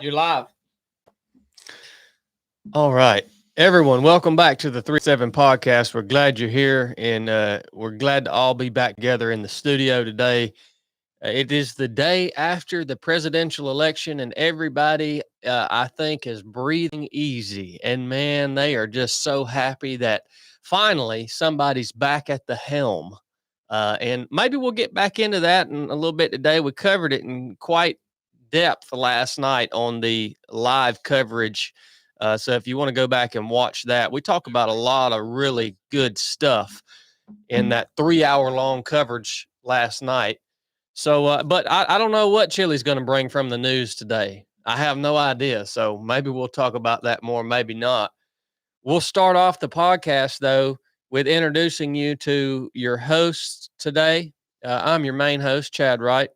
You're live. All right. Everyone, welcome back to the 3-7 podcast. We're glad you're here, and we're glad to all be back together in the studio today. It is the day after the presidential election, and everybody, I think, is breathing easy. And, man, they are just so happy that finally somebody's back at the helm. And maybe we'll get back into that in a little bit today. We covered it in quite depth last night on the live coverage. So if you want to go back and watch that, we talk about a lot of really good stuff in that 3-hour long coverage last night. So, but I don't know what Chili's going to bring from the news today. I have no idea. So maybe we'll talk about that more, maybe not. We'll start off the podcast, though, with introducing you to your hosts today. I'm your main host, Chad Wright.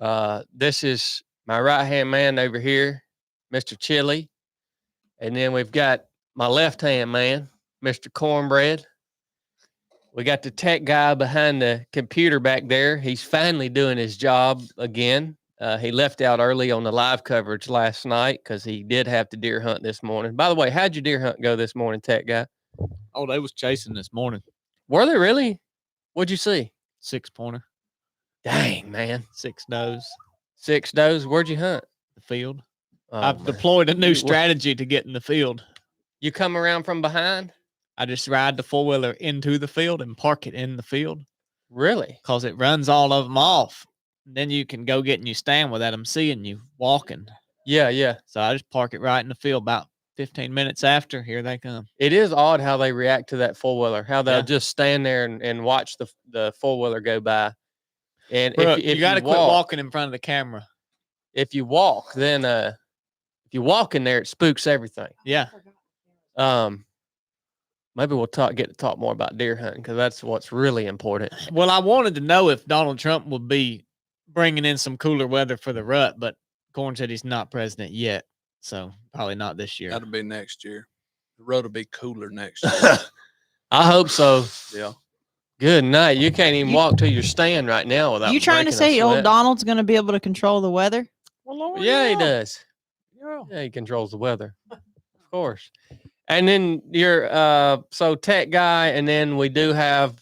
Wow. This is my right-hand man over here, Mr. Chili. And then we've got my left-hand man, Mr. Cornbread. We got the tech guy behind the computer back there. He's finally doing his job again. He left out early on the live coverage last night because he did have to deer hunt this morning. By the way, how'd your deer hunt go this morning, tech guy? Oh, they was chasing this morning. Were they really? What'd you see? 6-pointer, Dang, man. 6 does, 6 does. Where'd you hunt? the field. Oh, I've man. deployed a new You- strategy to get in the field. You come around from behind? I just ride the 4-wheeler into the field and park it in the field Really? because it runs all of them off. Then you can go get in your stand without them seeing you walking. Yeah, yeah. So I just park it right in the field. About 15 minutes after, here they come. It is odd how they react to that four-wheeler, how they'll Yeah. just stand there and watch the four-wheeler go by. And Brooke, if you got to quit walk, walking in front of the camera. if you walk, then if you walk in there, it spooks everything. Yeah. Maybe we'll get to talk more about deer hunting because that's what's really important. Well, I wanted to know if Donald Trump would be bringing in some cooler weather for the rut, but Corn said he's not president yet, so probably not this year. That'll be next year. The road will be cooler next year. I hope so. Yeah. Good night. You can't even walk to your stand right now without. You trying to breaking a say old sweat. Donald's going to be able to control the weather? Well, Yeah, he does. Yeah. Yeah, he controls the weather, of course. And then you're so tech guy, and then we do have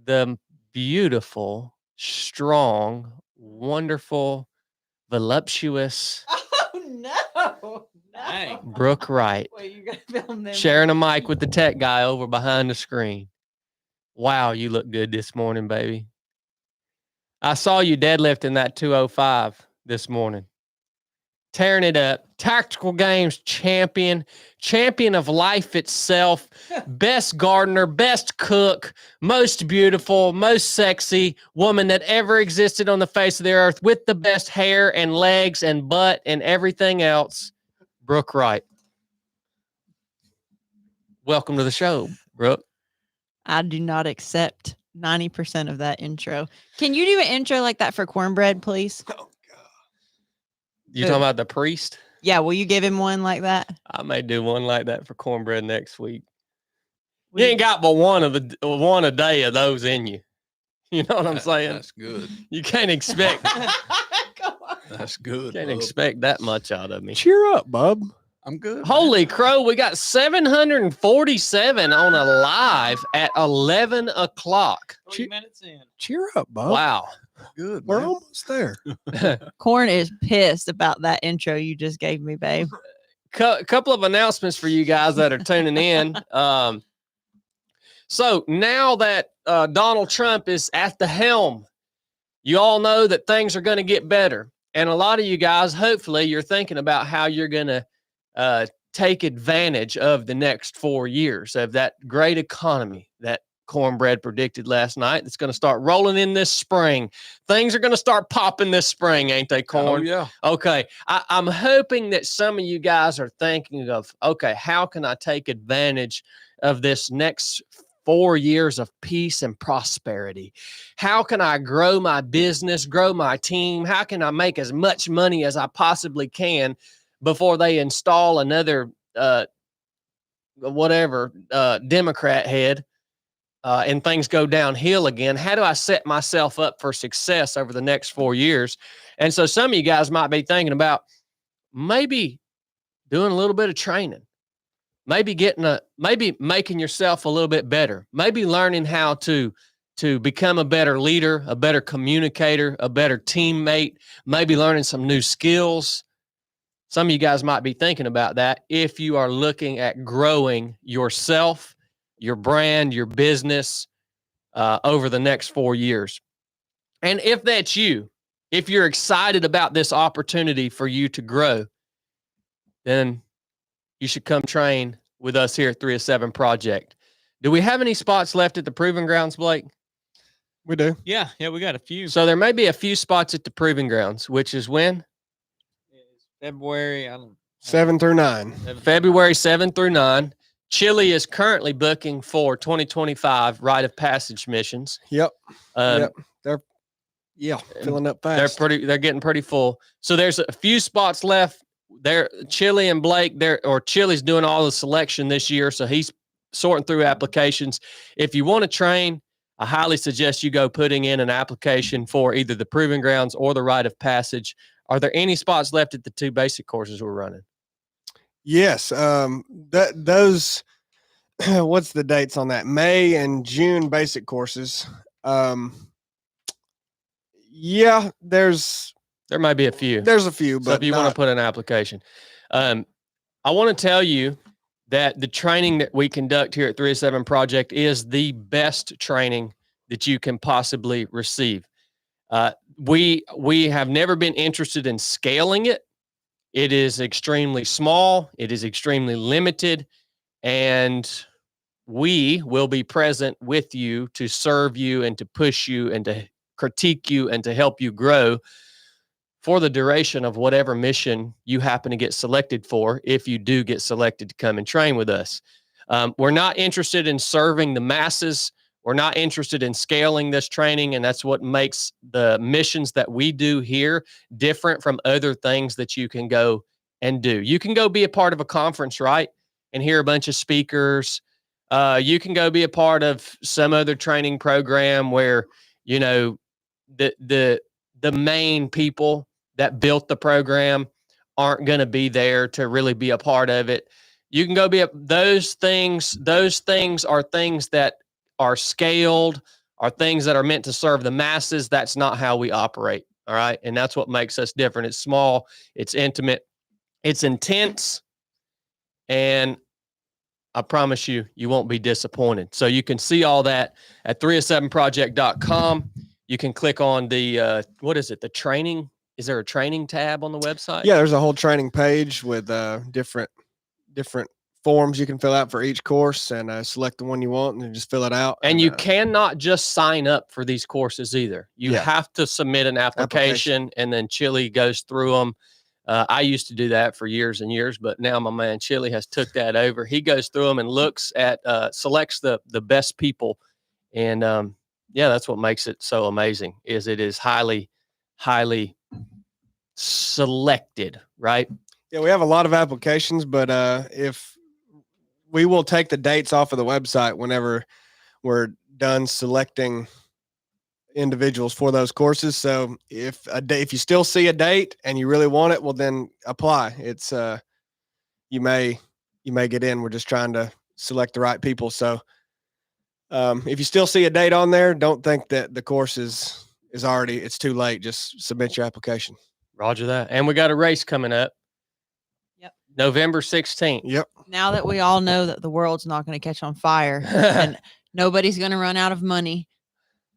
the beautiful, strong, wonderful, voluptuous Oh, no. Dang. Brooke Wright Wait, you got to film them. sharing a mic with the tech guy over behind the screen. Wow, you look good this morning, baby. I saw you deadlifting that 205 this morning. Tearing it up. Tactical Games champion of life itself, best gardener, best cook, most beautiful, most sexy woman that ever existed on the face of the earth with the best hair and legs and butt and everything else, Brooke Wright. Welcome to the show, Brooke. I do not accept 90% of that intro. Can you do an intro like that for Cornbread, please? You talking about the priest? Yeah, will you give him one like that? I may do one like that for Cornbread next week. You ain't got but one a day of those in you. You know what I'm saying? That's good. You can't expect Come on. That's good. can't bub. expect that much out of me. Cheer up, bub. I'm good. Holy crow, we got 747 on a live at 11 o'clock. 3 minutes in. Cheer up, bub. Wow. Good. We're man. almost there. Corn is pissed about that intro you just gave me, babe. Couple of announcements for you guys that are tuning in. So now that Donald Trump is at the helm, you all know that things are going to get better. And a lot of you guys, hopefully, you're thinking about how you're going to take advantage of the next 4 years of that great economy that Cornbread predicted last night. That's going to start rolling in this spring. Things are going to start popping this spring, ain't they, Corn? Oh, yeah. Okay. I'm hoping that some of you guys are thinking of, okay, how can I take advantage of this next 4 years of peace and prosperity? How can I grow my business, grow my team? How can I make as much money as I possibly can before they install another Democrat head and things go downhill again? How do I set myself up for success over the next 4 years? And so some of you guys might be thinking about, maybe doing a little bit of training, maybe maybe making yourself a little bit better, maybe learning how to become a better leader, a better communicator, a better teammate, maybe learning some new skills. Some of you guys might be thinking about that if you are looking at growing yourself, your brand, your business over the next 4 years. And if that's you, if you're excited about this opportunity for you to grow, then you should come train with us here at 307 Project. Do we have any spots left at the Proving Grounds, Blake? We do. Yeah, we got a few. So there may be a few spots at the Proving Grounds, which is when? February, 7 through 9. February 7 through 9. Chile is currently booking for 2025 rite of passage missions. Yep. Um, They're filling up fast. They're getting pretty full. So there's a few spots left. There, Chile and Blake, Chile's doing all the selection this year, so he's sorting through applications. If you want to train, I highly suggest you go putting in an application for either the Proving Grounds or the rite of passage. Are there any spots left at the 2 basic courses we're running? Yes. Those, what's the dates on that? May and June basic courses. Yeah, there might be a few. There's a few, but so if you want to put an application, I want to tell you that the training that we conduct here at 307 Project is the best training that you can possibly receive. We have never been interested in scaling it. It is extremely small. It is extremely limited, and we will be present with you to serve you and to push you and to critique you and to help you grow for the duration of whatever mission you happen to get selected for, if you do get selected to come and train with us. We're not interested in serving the masses. We're not interested in scaling this training, and that's what makes the missions that we do here different from other things that you can go and do. You can go be a part of a conference, right, and hear a bunch of speakers. You can go be a part of some other training program where, you know, the main people that built the program aren't going to be there to really be a part of it. You can go be those things. Those things are things that are scaled, are things that are meant to serve the masses. That's not how we operate. All right. And that's what makes us different. It's small, it's intimate, it's intense. And I promise you, you won't be disappointed. So you can see all that at 307project.com. You can click on the, what is it? The training. Is there a training tab on the website? Yeah, there's a whole training page with different forms you can fill out for each course, and select the one you want and then just fill it out. And you cannot just sign up for these courses either. You have to submit an application, and then Chile goes through them. I used to do that for years and years, but now my man Chile has took that over. He goes through them and looks at, selects the best people. And yeah, that's what makes it so amazing, is it is highly, highly selected, right? Yeah, we have a lot of applications, but if we will take the dates off of the website whenever we're done selecting individuals for those courses. So if you still see a date and you really want it, well, then apply. It's you may get in. We're just trying to select the right people. So if you still see a date on there, don't think that the course is already, it's too late. Just submit your application. Roger that. And we got a race coming up. Yep. November 16th. Yep. Now that we all know that the world's not going to catch on fire and nobody's going to run out of money,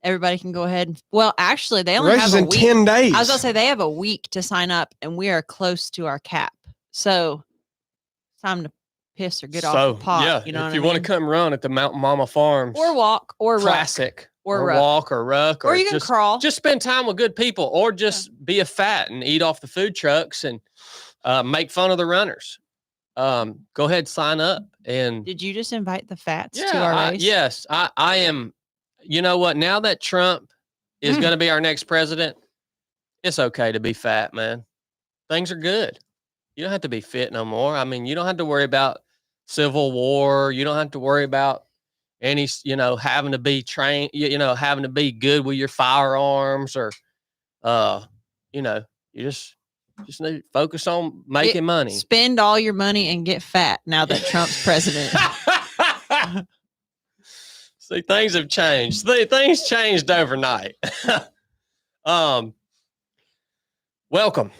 everybody can go ahead. Well, actually, they only have a in week. 10 days. I was going to say they have a week to sign up, and we are close to our cap. So it's time to piss or get off the pot. Yeah, you know if you want to come run at the Mountain Mama Farms or walk or Classic, or walk or ruck, or you can just crawl. Just spend time with good people, or just be a fat and eat off the food trucks and make fun of the runners. Go ahead, sign up. And did you just invite the fats to our race? Yes, I am. You know what? Now that Trump is going to be our next president, it's okay to be fat, man. Things are good. You don't have to be fit no more. I mean, you don't have to worry about Civil War. You don't have to worry about any, having to be trained, having to be good with your firearms, or, you just Just need to focus on making money. Spend all your money and get fat now that Trump's president. See, things have changed. Things changed overnight. Welcome.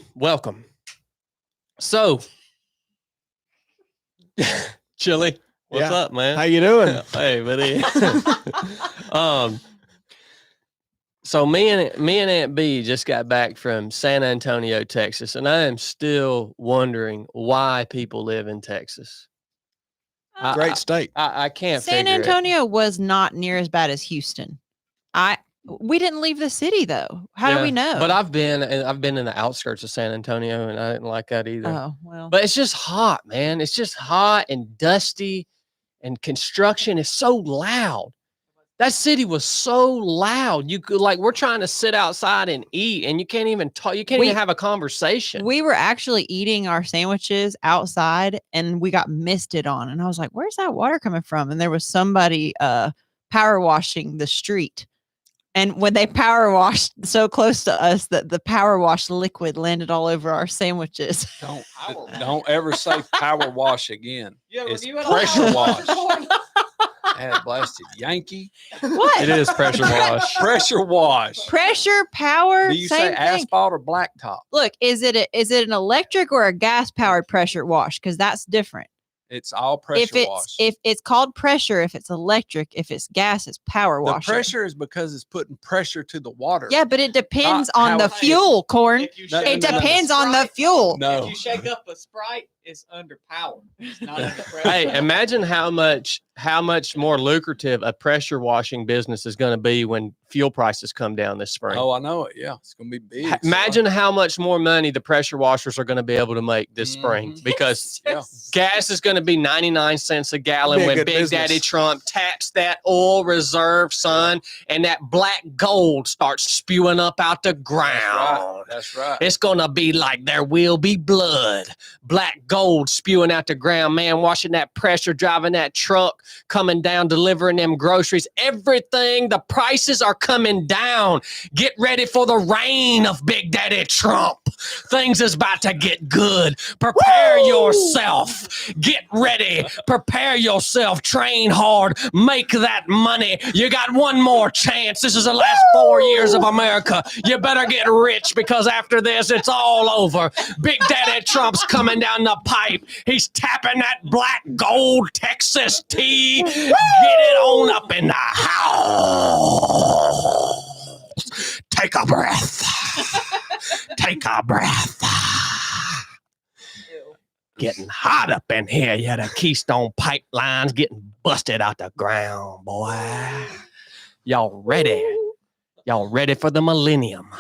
So, Chili, what's up, man? How you doing? Hey, buddy. So me and Aunt B just got back from San Antonio, Texas, and I am still wondering why people live in Texas. Great state. I can't San figure it. Antonio was not near as bad as Houston. We didn't leave the city though. How do we know? But I've been in the outskirts of San Antonio, and I didn't like that either. Oh well. But it's just hot, man. It's just hot and dusty, and construction is so loud. That city was so loud. You could we're trying to sit outside and eat, and you can't even talk. You can't even have a conversation. We were actually eating our sandwiches outside, and we got misted on. And I was like, "Where's that water coming from?" And there was somebody power washing the street. And when they power washed so close to us that the power wash liquid landed all over our sandwiches. Don't ever say power wash again. It's you went pressure on- wash. Had blasted Yankee. What? It is pressure wash. Pressure wash. Pressure, power, Do you same say thing. asphalt or blacktop? Look, is it an electric or a gas powered pressure wash? Because that's different. It's all pressure wash. If it's called pressure, if it's electric, if it's gas, it's power The washer. pressure is because it's putting pressure to the water. Yeah, but it depends Not on how the it- fuel, Corn. If you No, shake It up a depends on the Sprite- fuel. No. If you shake up a Sprite, it's under power. It's not under pressure. Hey, imagine how much more lucrative a pressure washing business is going to be when fuel prices come down this spring. Oh, I know it. Yeah, it's gonna be big. son. Imagine how much more money the pressure washers are going to be able to make this spring Mhm. because Yeah. gas is going to be 99 cents a gallon Be a when good Big business. Daddy Trump taps that oil reserve, son, and that black gold starts spewing up out the ground. That's right. It's going to be like there will be blood. Black gold spewing out the ground, man, washing that pressure, driving that truck, coming down, delivering them groceries. Everything, the prices are coming down. Get ready for the reign of Big Daddy Trump. Things is about to get good. Prepare yourself. Get ready. Prepare yourself. Train hard. Make that money. You got one more chance. This is the last 4 years of America. You better get rich because after this, it's all over. Big Daddy Trump's coming down the pipe. He's tapping that black gold Texas tea. Get it on up in the house. Take a breath. Take a breath. Getting hot up in here. Yeah, the Keystone pipeline's getting busted out the ground, boy. Y'all ready? Y'all ready for the millennium?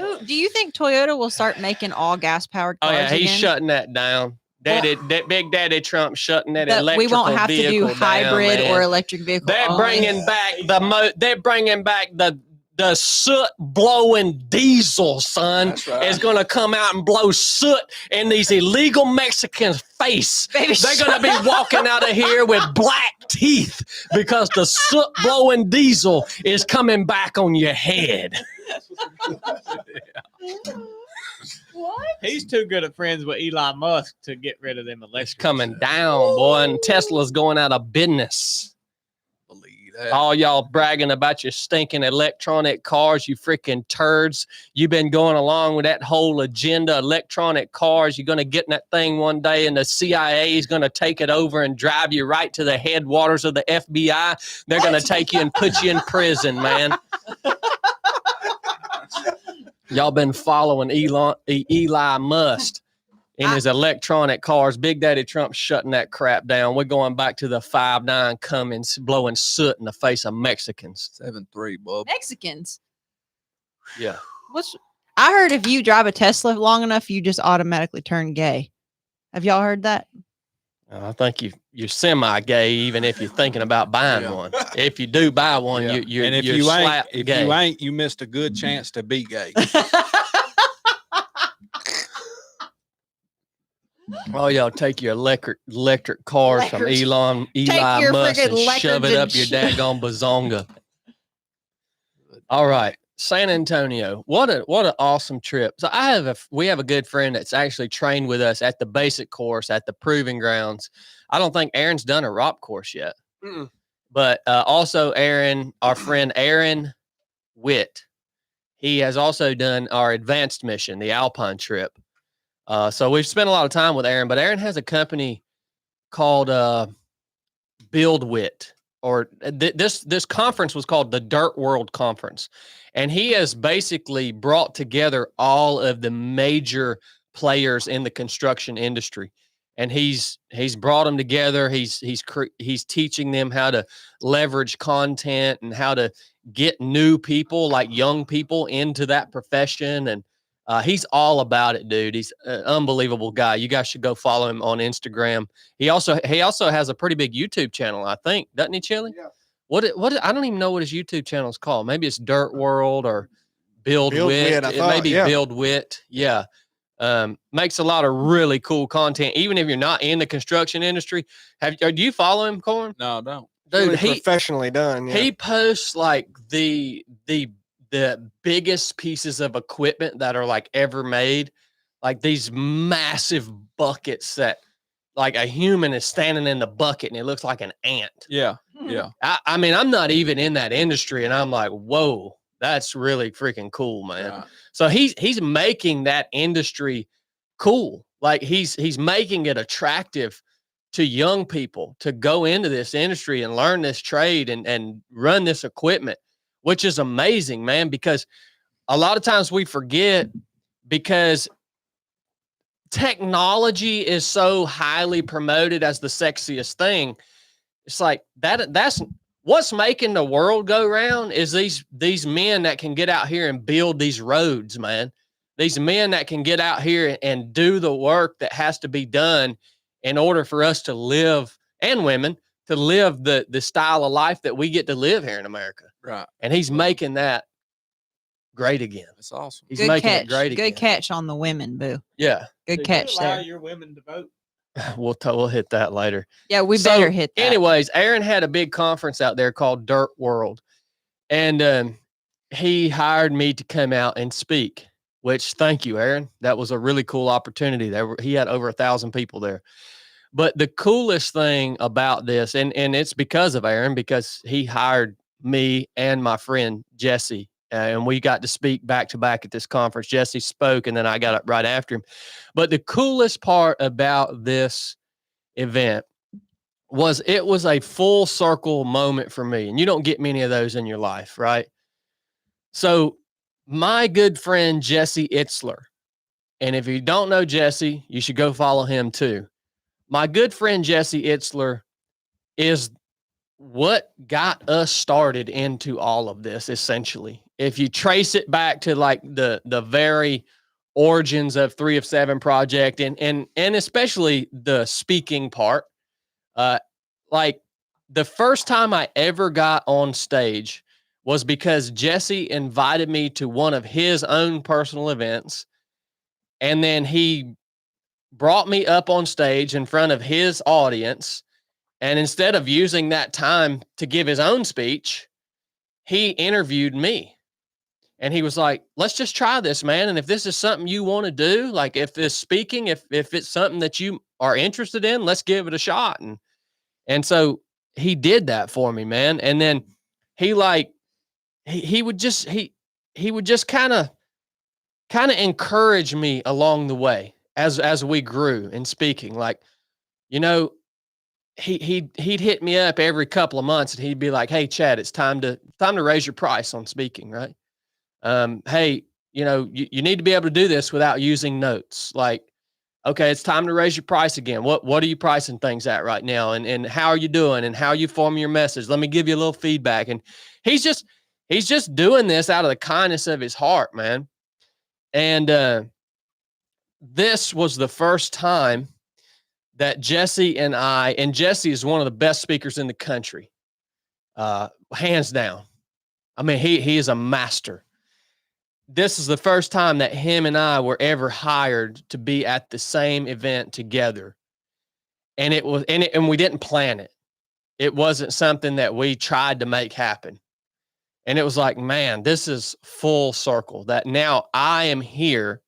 Ooh, do you think Toyota will start making all gas powered Oh cars yeah, he's again? shutting that down. That Big Daddy Trump shutting that That we electrical won't have to do vehicle hybrid down, or man. electric vehicle. They're only. bringing back they're bringing back the soot blowing diesel, son. That's right. Is going to come out and blow soot in these illegal Mexicans' face. Baby, They're going to be walking out of here with black teeth because the soot blowing diesel is coming back on your head. What? He's too good of friends with Elon Musk to get rid of them It's electric. coming down, boy, and Tesla's going out of business. Believe that. All y'all bragging about your stinking electronic cars, you freaking turds. You've been going along with that whole agenda, electronic cars. You're going to get in that thing one day and the CIA is going to take it over and drive you right to the headwaters of the FBI. They're going to take you and put you in prison, man. Y'all been following Eli Musk in his electronic cars. Big Daddy Trump shutting that crap down. We're going back to the 5'9" Cummins blowing soot in the face of Mexicans. 7-3, bub. Mexicans. Yeah. I heard if you drive a Tesla long enough, you just automatically turn gay. Have y'all heard that? I think you're semi-gay even if you're thinking about buying Yeah. one. If you do buy one, Yeah. you're and if you're you ain't, slap gay. you missed a good chance to be gay. Oh, y'all take your electric cars from Electric. Eli your Musk friggin' and shove it electric up your and daggone bazonga. All right. San Antonio. What an awesome trip. So we have a good friend that's actually trained with us at the basic course at the proving grounds. I don't think Aaron's done a ROP course yet. Mm-mm. But also our friend Aaron Witt, he has also done our advanced mission, the Alpine trip. So we've spent a lot of time with Aaron, but Aaron has a company called Build Wit, or this conference was called the Dirt World Conference. And he has basically brought together all of the major players in the construction industry. And he's brought them together. He's teaching them how to leverage content and how to get new people, like young people, into that profession. And he's all about it, dude. He's an unbelievable guy. You guys should go follow him on Instagram. He also has a pretty big YouTube channel, I think, doesn't he, Chili? Yeah. I don't even know what his YouTube channel is called. Maybe it's Dirt World or Build Wit. I It thought, may be yeah. Build Wit. Yeah. Makes a lot of really cool content, even if you're not in the construction industry. Do you follow him, Corn? No, I don't. Dude, Really he professionally done. Yeah. he posts like the biggest pieces of equipment that are like ever made, like these massive buckets that like a human is standing in the bucket and it looks like an ant. Yeah. Yeah. I mean, I'm not even in that industry, and I'm like, whoa, that's really freaking cool, man. Right. So he's making that industry cool. Like he's making it attractive to young people to go into this industry and learn this trade and run this equipment, which is amazing, man, because a lot of times we forget, because technology is so highly promoted as the sexiest thing. It's like that's what's making the world go round, is these men that can get out here and build these roads, man. These men that can get out here and do the work that has to be done in order for us to live, and women to live the style of life that we get to live here in America. Right. And he's making that great again. That's awesome. He's Good making catch. it great again. Good catch on the women, Boo. Yeah. Good Did catch you allow there. your women to vote? We'll hit that later. Yeah, we So, better hit that. Anyways, Aaron had a big conference out there called Dirt World, and he hired me to come out and speak, which, thank you, Aaron. That was a really cool opportunity. He had over 1,000 people there. But the coolest thing about this, and it's because of Aaron, because he hired me and my friend Jesse, and we got to speak back to back at this conference. Jesse spoke, and then I got up right after him. But the coolest part about this event was it was a full circle moment for me. And you don't get many of those in your life, right? So my good friend, Jesse Itzler, and if you don't know Jesse, you should go follow him too. My good friend, Jesse Itzler, is what got us started into all of this, essentially. If you trace it back to like the very origins of 3 of 7 project, and especially the speaking part, like the first time I ever got on stage was because Jesse invited me to one of his own personal events. And then he brought me up on stage in front of his audience. And instead of using that time to give his own speech, he interviewed me. And he was like, let's just try this, man. And if this is something you want to do, like if this speaking, if it's something that you are interested in, let's give it a shot. And so he did that for me, man. And then he would just kind of encourage me along the way as we grew in speaking. Like, you know, he'd hit me up every couple of months and he'd be like, hey, Chad, it's time to raise your price on speaking, right? Hey, you know, you need to be able to do this without using notes. Like, okay, it's time to raise your price again. What are you pricing things at right now? And how are you doing? And how are you forming your message? Let me give you a little feedback. And he's just doing this out of the kindness of his heart, man. And this was the first time that Jesse and Jesse is one of the best speakers in the country, hands down. I mean, he is a master. This is the first time that him and I were ever hired to be at the same event together. And and we didn't plan it. It wasn't something that we tried to make happen. And it was like, man, this is full circle that now I am here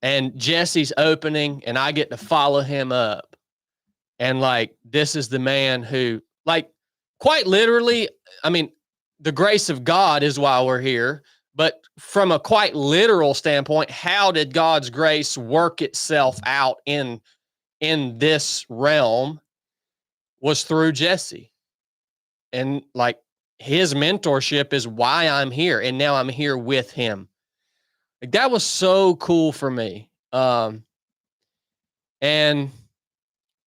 and Jesse's opening and I get to follow him up. And like, this is the man who, like, quite literally, I mean, the grace of God is why we're here. But from a quite literal standpoint, how did God's grace work itself out in this realm was through Jesse. And like, his mentorship is why I'm here. And now I'm here with him. Like, that was so cool for me. And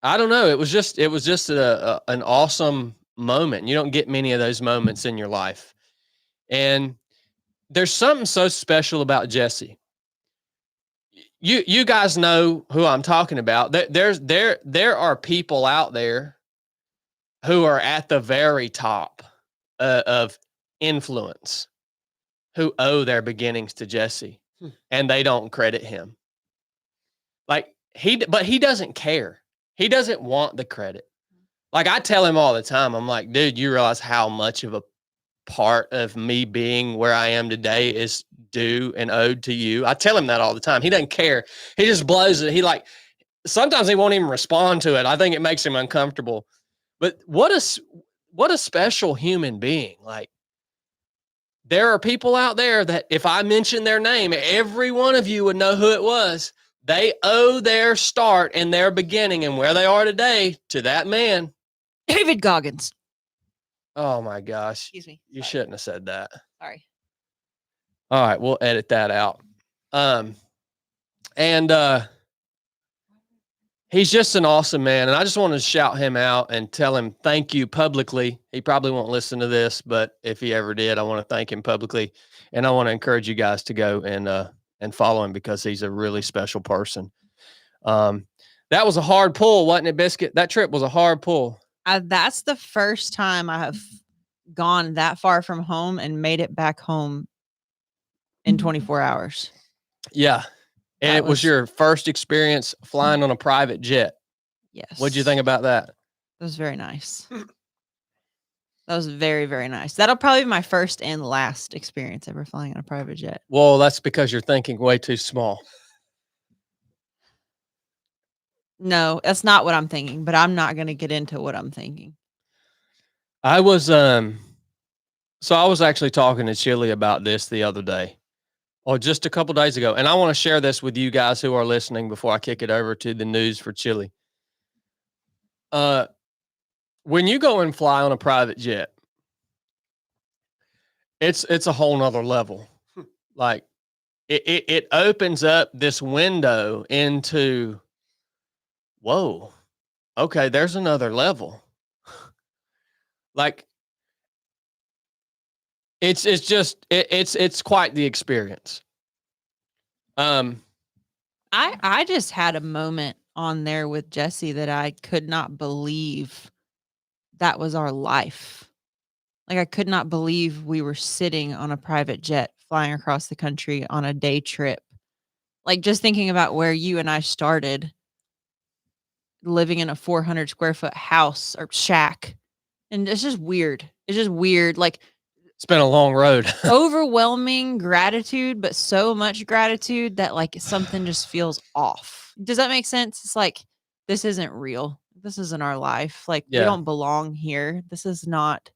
I don't know, it was just an awesome moment. You don't get many of those moments in your life. And there's something so special about Jesse. You guys know who I'm talking about. There are people out there who are at the very top of influence who owe their beginnings to Jesse, and they don't credit him. Like, but he doesn't care. He doesn't want the credit. Like, I tell him all the time, I'm like, dude, you realize how much of a part of me being where I am today is due and owed to you? I tell him that all the time. He doesn't care. He just blows it. Sometimes he won't even respond to it. I think it makes him uncomfortable. But what a special human being. Like, there are people out there that if I mention their name, every one of you would know who it was. They owe their start and their beginning and where they are today to that man. David Goggins. Oh my gosh. Excuse me. You shouldn't have said that. Sorry. All right, we'll edit that out. He's just an awesome man. And I just want to shout him out and tell him thank you publicly. He probably won't listen to this, but if he ever did, I want to thank him publicly. And I want to encourage you guys to go and follow him because he's a really special person. That was a hard pull, wasn't it, Biscuit? That trip was a hard pull. That's the first time I have gone that far from home and made it back home in 24 hours. Yeah. And That it was your first experience flying on a private jet. Yes. What'd you think about that? That was very nice. That was very, very nice. That'll probably be my first and last experience ever flying on a private jet. Well, that's because you're thinking way too small. No, that's not what I'm thinking, but I'm not going to get into what I'm thinking. I was actually talking to Chili about this the other day, or just a couple days ago, and I want to share this with you guys who are listening before I kick it over to the news for Chili. When you go and fly on a private jet, it's a whole nother level. Like, it opens up this window into, whoa, okay, there's another level. Like, it's quite the experience. I just had a moment on there with Jesse that I could not believe that was our life. Like, I could not believe we were sitting on a private jet flying across the country on a day trip. Like, just thinking about where you and I started living in a 400 square foot house or shack. And it's just weird. It's just weird. Like, it's been a long road. overwhelming gratitude, but so much gratitude that like something just feels off. Does that make sense? It's like, this isn't real. This isn't our life. Like, we don't belong here. This is not.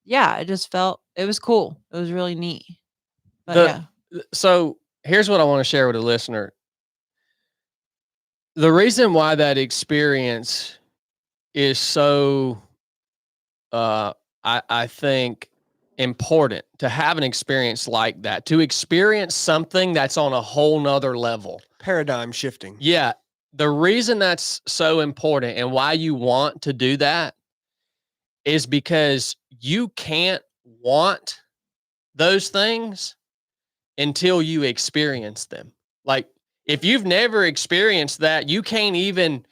Yeah, it just felt, it was cool. It was really neat. But So here's what I want to share with the listener. The reason why that experience is so, I think, important to have an experience like that, to experience something that's on a whole nother level. Paradigm shifting. Yeah. The reason that's so important and why you want to do that is because you can't want those things until you experience them. Like, if you've never experienced that, you can't even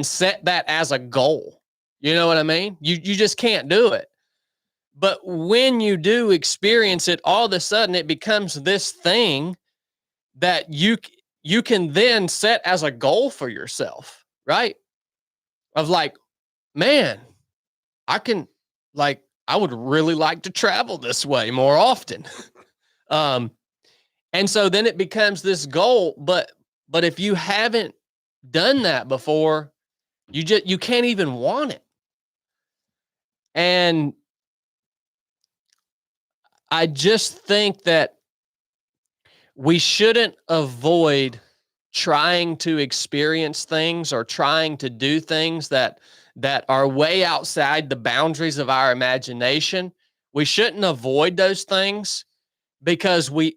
set that as a goal. You know what I mean? You just can't do it. But when you do experience it, all of a sudden it becomes this thing that you can then set as a goal for yourself, right? Of like, man, I can, like, I would really like to travel this way more often. And so then it becomes this goal, but if you haven't done that before, you can't even want it. And I just think that we shouldn't avoid trying to experience things or trying to do things that are way outside the boundaries of our imagination. We shouldn't avoid those things because we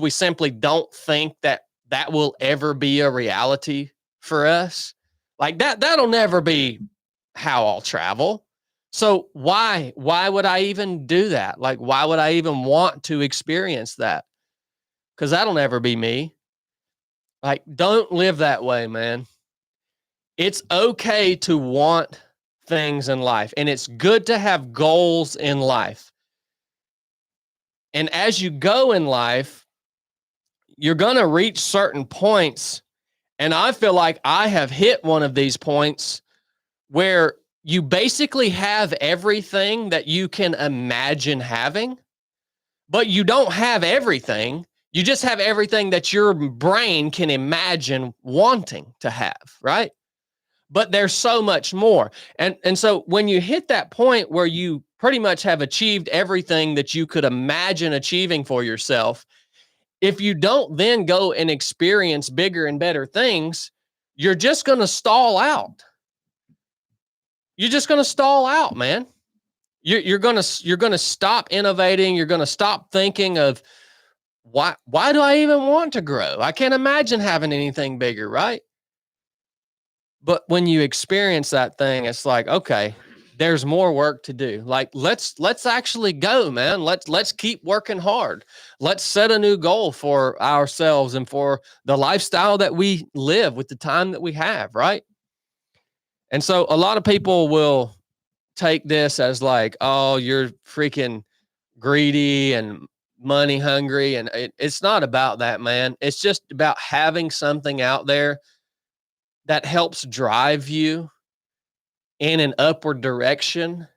simply don't think that will ever be a reality for us. Like that'll never be how I'll travel. So why would I even do that? Like, why would I even want to experience that? Because that'll never be me. Like, don't live that way, man. It's okay to want things in life, and it's good to have goals in life. And as you go in life, you're going to reach certain points. And I feel like I have hit one of these points where you basically have everything that you can imagine having, but you don't have everything. You just have everything that your brain can imagine wanting to have, right? But there's so much more. And so when you hit that point where you pretty much have achieved everything that you could imagine achieving for yourself, if you don't then go and experience bigger and better things, you're just going to stall out. You're just going to stall out, man. You're going to stop innovating. You're going to stop thinking of why do I even want to grow? I can't imagine having anything bigger, right? But when you experience that thing, it's like, okay, there's more work to do. Like, let's actually go, man. Let's keep working hard. Let's set a new goal for ourselves and for the lifestyle that we live with the time that we have, right? And so a lot of people will take this as like, oh, you're freaking greedy and money hungry. And it's not about that, man. It's just about having something out there that helps drive you in an upward direction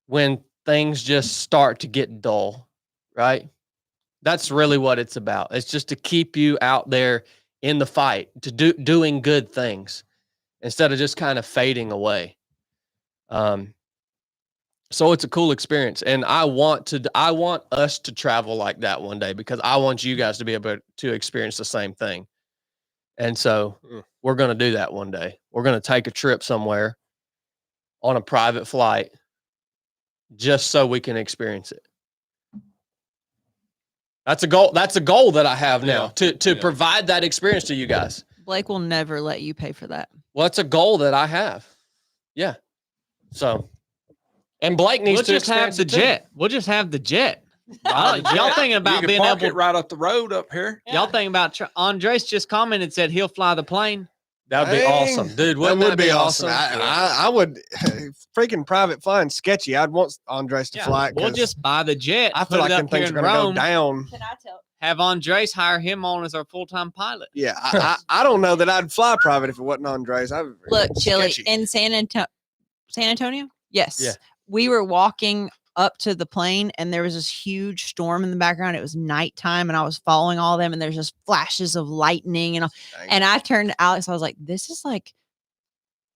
when things just start to get dull, right? That's really what it's about. It's just to keep you out there in the fight, to doing good things instead of just kind of fading away. So it's a cool experience, and I want us to travel like that one day because I want you guys to be able to experience the same thing. And so we're going to do that one day. We're going to take a trip somewhere on a private flight just so we can experience it. That's a goal. That's a goal that I have now to provide that experience to you guys. Blake will never let you pay for that. Well, it's a goal that I have. Yeah. So, and Blake needs to just have the jet. We'll just have the jet. Y'all thinking about you being park able it right up the road up here? Y'all thinking about Andres just commented, said he'll fly the plane. That would be awesome, dude. Wouldn't that be awesome? I would. Freaking private flying sketchy. I'd want Andres to fly. We'll just buy the jet. I feel like them things are going to go down. Can I tell? Have Andres hire him on as our full-time pilot. Yeah, I don't know that I'd fly private if it wasn't Andres. Look, Chili, in San Antonio? Yes. Yeah. We were walking up to the plane and there was this huge storm in the background. It was nighttime and I was following all of them and there's just flashes of lightning and all. And I turned to Alex. I was like, this.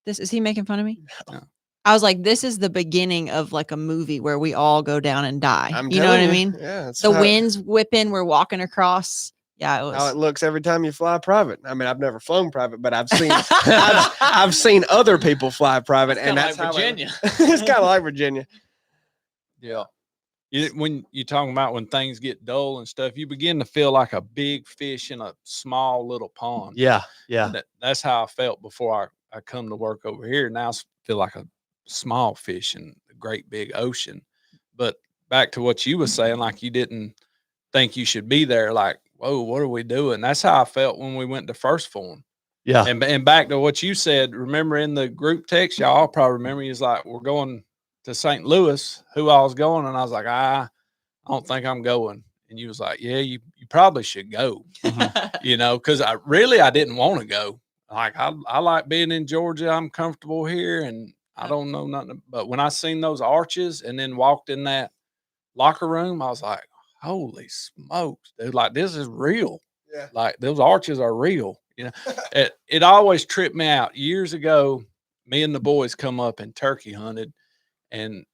Is he making fun of me? No. I was like, this is the beginning of like a movie where we all go down and die. I'm You know what I telling mean? Yeah. The wind's whipping. We're walking across. Yeah, it was. How it looks every time you fly private. I mean, I've never flown private, but I've seen I've seen other people fly private, and that's like how Virginia. It's kind of like Virginia. Yeah. When you're talking about when things get dull and stuff, you begin to feel like a big fish in a small little pond. Yeah. Yeah. That's how I felt before I come to work over here. Now I feel like a small fish in a great big ocean. But back to what you were saying, like you didn't think you should be there. Like, whoa, what are we doing? That's how I felt when we went to first form. Yeah. And back to what you said, remember in the group text, y'all probably remember, he was like, we're going to St. Louis, who I was going. And I was like, I don't think I'm going. And you was like, yeah, you probably should go, you know, because I didn't want to go. Like, I like being in Georgia. I'm comfortable here and I don't know nothing. But when I seen those arches and then walked in that locker room, I was like, holy smokes, dude, like this is real. Yeah. Like those arches are real. You know, it always tripped me out. Years ago, me and the boys come up and turkey hunted, and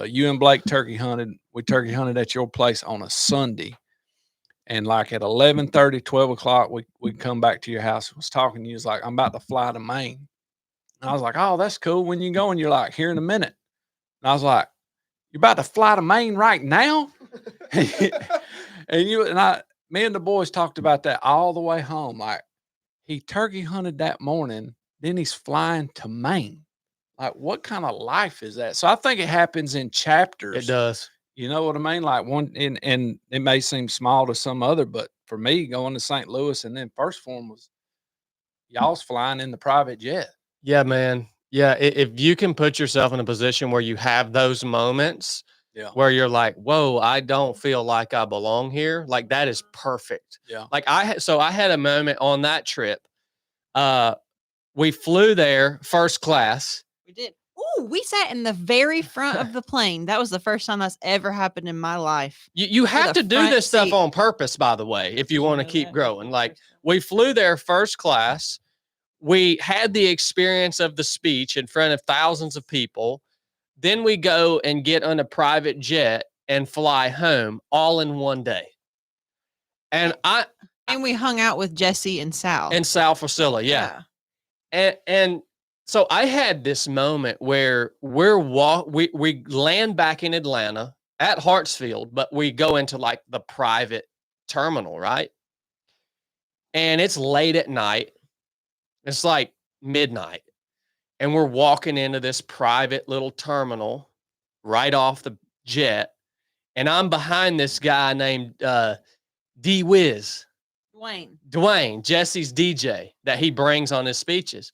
you and Blake turkey hunted. We turkey hunted at your place on a Sunday. And like at 11:30, 12 o'clock, we come back to your house. Was talking to you. Was like, I'm about to fly to Maine. And I was like, oh, that's cool. When you going? You're like, here in a minute. And I was like, you're about to fly to Maine right now? Me and the boys talked about that all the way home. Like he turkey hunted that morning, then he's flying to Maine. Like what kind of life is that? So I think it happens in chapters. It does. You know what I mean? Like one, and it may seem small to some other, but for me, going to St. Louis and then First Form was y'all's flying in the private jet. Yeah, man. Yeah. If you can put yourself in a position where you have those moments where you're like, whoa, I don't feel like I belong here. Like that is perfect. Yeah. Like I had a moment on that trip. We flew there first class. We did. Oh, we sat in the very front of the plane. That was the first time that's ever happened in my life. You have the to do front this stuff seat. on purpose, by the way, if you want to keep growing. Like we flew there first class. We had the experience of the speech in front of thousands of people. Then we go and get on a private jet and fly home all in one day. And we hung out with Jesse and Sal. And Sal Facilla, yeah. And so I had this moment where we land back in Atlanta at Hartsfield, but we go into like the private terminal, right? And it's late at night. It's like midnight. And we're walking into this private little terminal right off the jet. And I'm behind this guy named D-Wiz. Dwayne, Jesse's DJ that he brings on his speeches.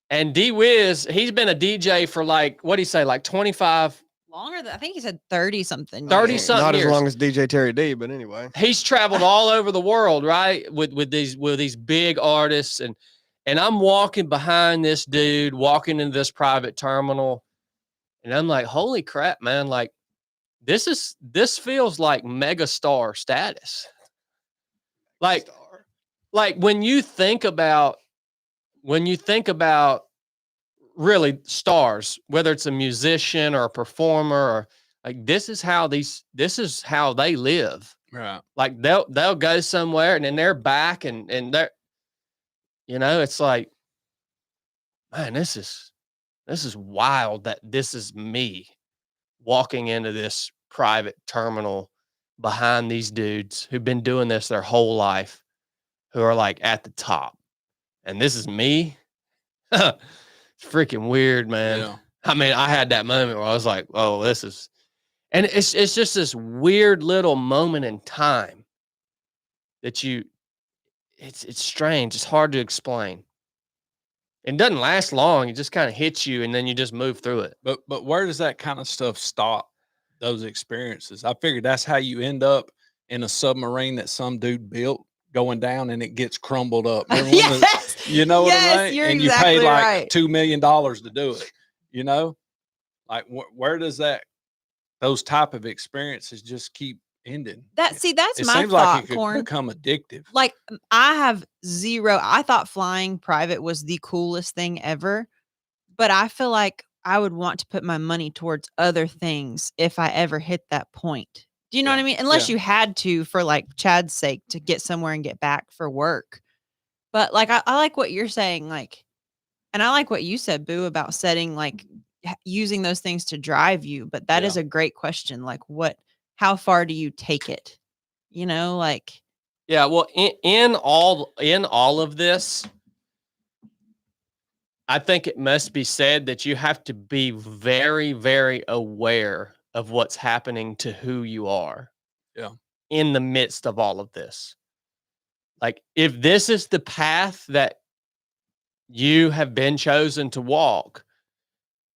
And D-Wiz, he's been a DJ for like, what'd he say, like 25? Longer than, I think he said 30 something. 30 years. something Not years. as long as DJ Terry D, but anyway. He's traveled all over the world, right? With these big artists. And I'm walking behind this dude, walking into this private terminal. And I'm like, holy crap, man. Like, this feels like mega star status. Like when you think about really stars, whether it's a musician or a performer, or like this is how they live. Right. Like they'll go somewhere and then they're back and they're, it's like, man, this is wild that this is me walking into this private terminal behind these dudes who've been doing this their whole life, who are like at the top. And this is me. It's freaking weird, man. Yeah. I mean, I had that moment where I was like, oh, this is, and it's just this weird little moment in time that it's strange. It's hard to explain. It doesn't last long. It just kind of hits you and then you just move through it. But where does that kind of stuff stop? Those experiences. I figured that's how you end up in a submarine that some dude built going down and it gets crumbled up. Yes. You know what I mean? You're And exactly you pay like right. $2 million to do it. Like where does those type of experiences just keep ending? That's It my seems thought, like it could Corn. become addictive. Like I have zero. I thought flying private was the coolest thing ever, but I feel like I would want to put my money towards other things if I ever hit that point. Do you know what I mean? Unless you had to for like Chad's sake to get somewhere and get back for work. But like I like what you're saying, like, and I like what you said, Boo, about setting like using those things to drive you. But that is a great question. Like how far do you take it? Like yeah, well, in all of this, I think it must be said that you have to be very, very aware of what's happening to who you are. Yeah. In the midst of all of this. Like if this is the path that you have been chosen to walk,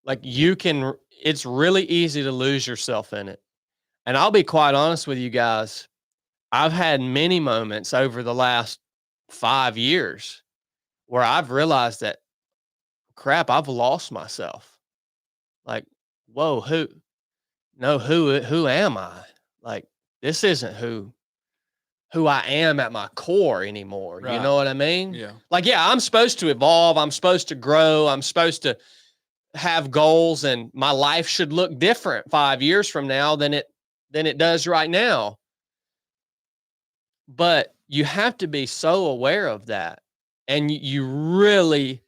like it's really easy to lose yourself in it. And I'll be quite honest with you guys. I've had many moments over the last 5 years where I've realized that, crap, I've lost myself. Like, whoa, who am I? Like, this isn't who I am at my core anymore. You Right. know what I mean? Yeah. Like, yeah, I'm supposed to evolve. I'm supposed to grow. I'm supposed to have goals, and my life should look different 5 years from now than it does right now. But you have to be so aware of that. And you really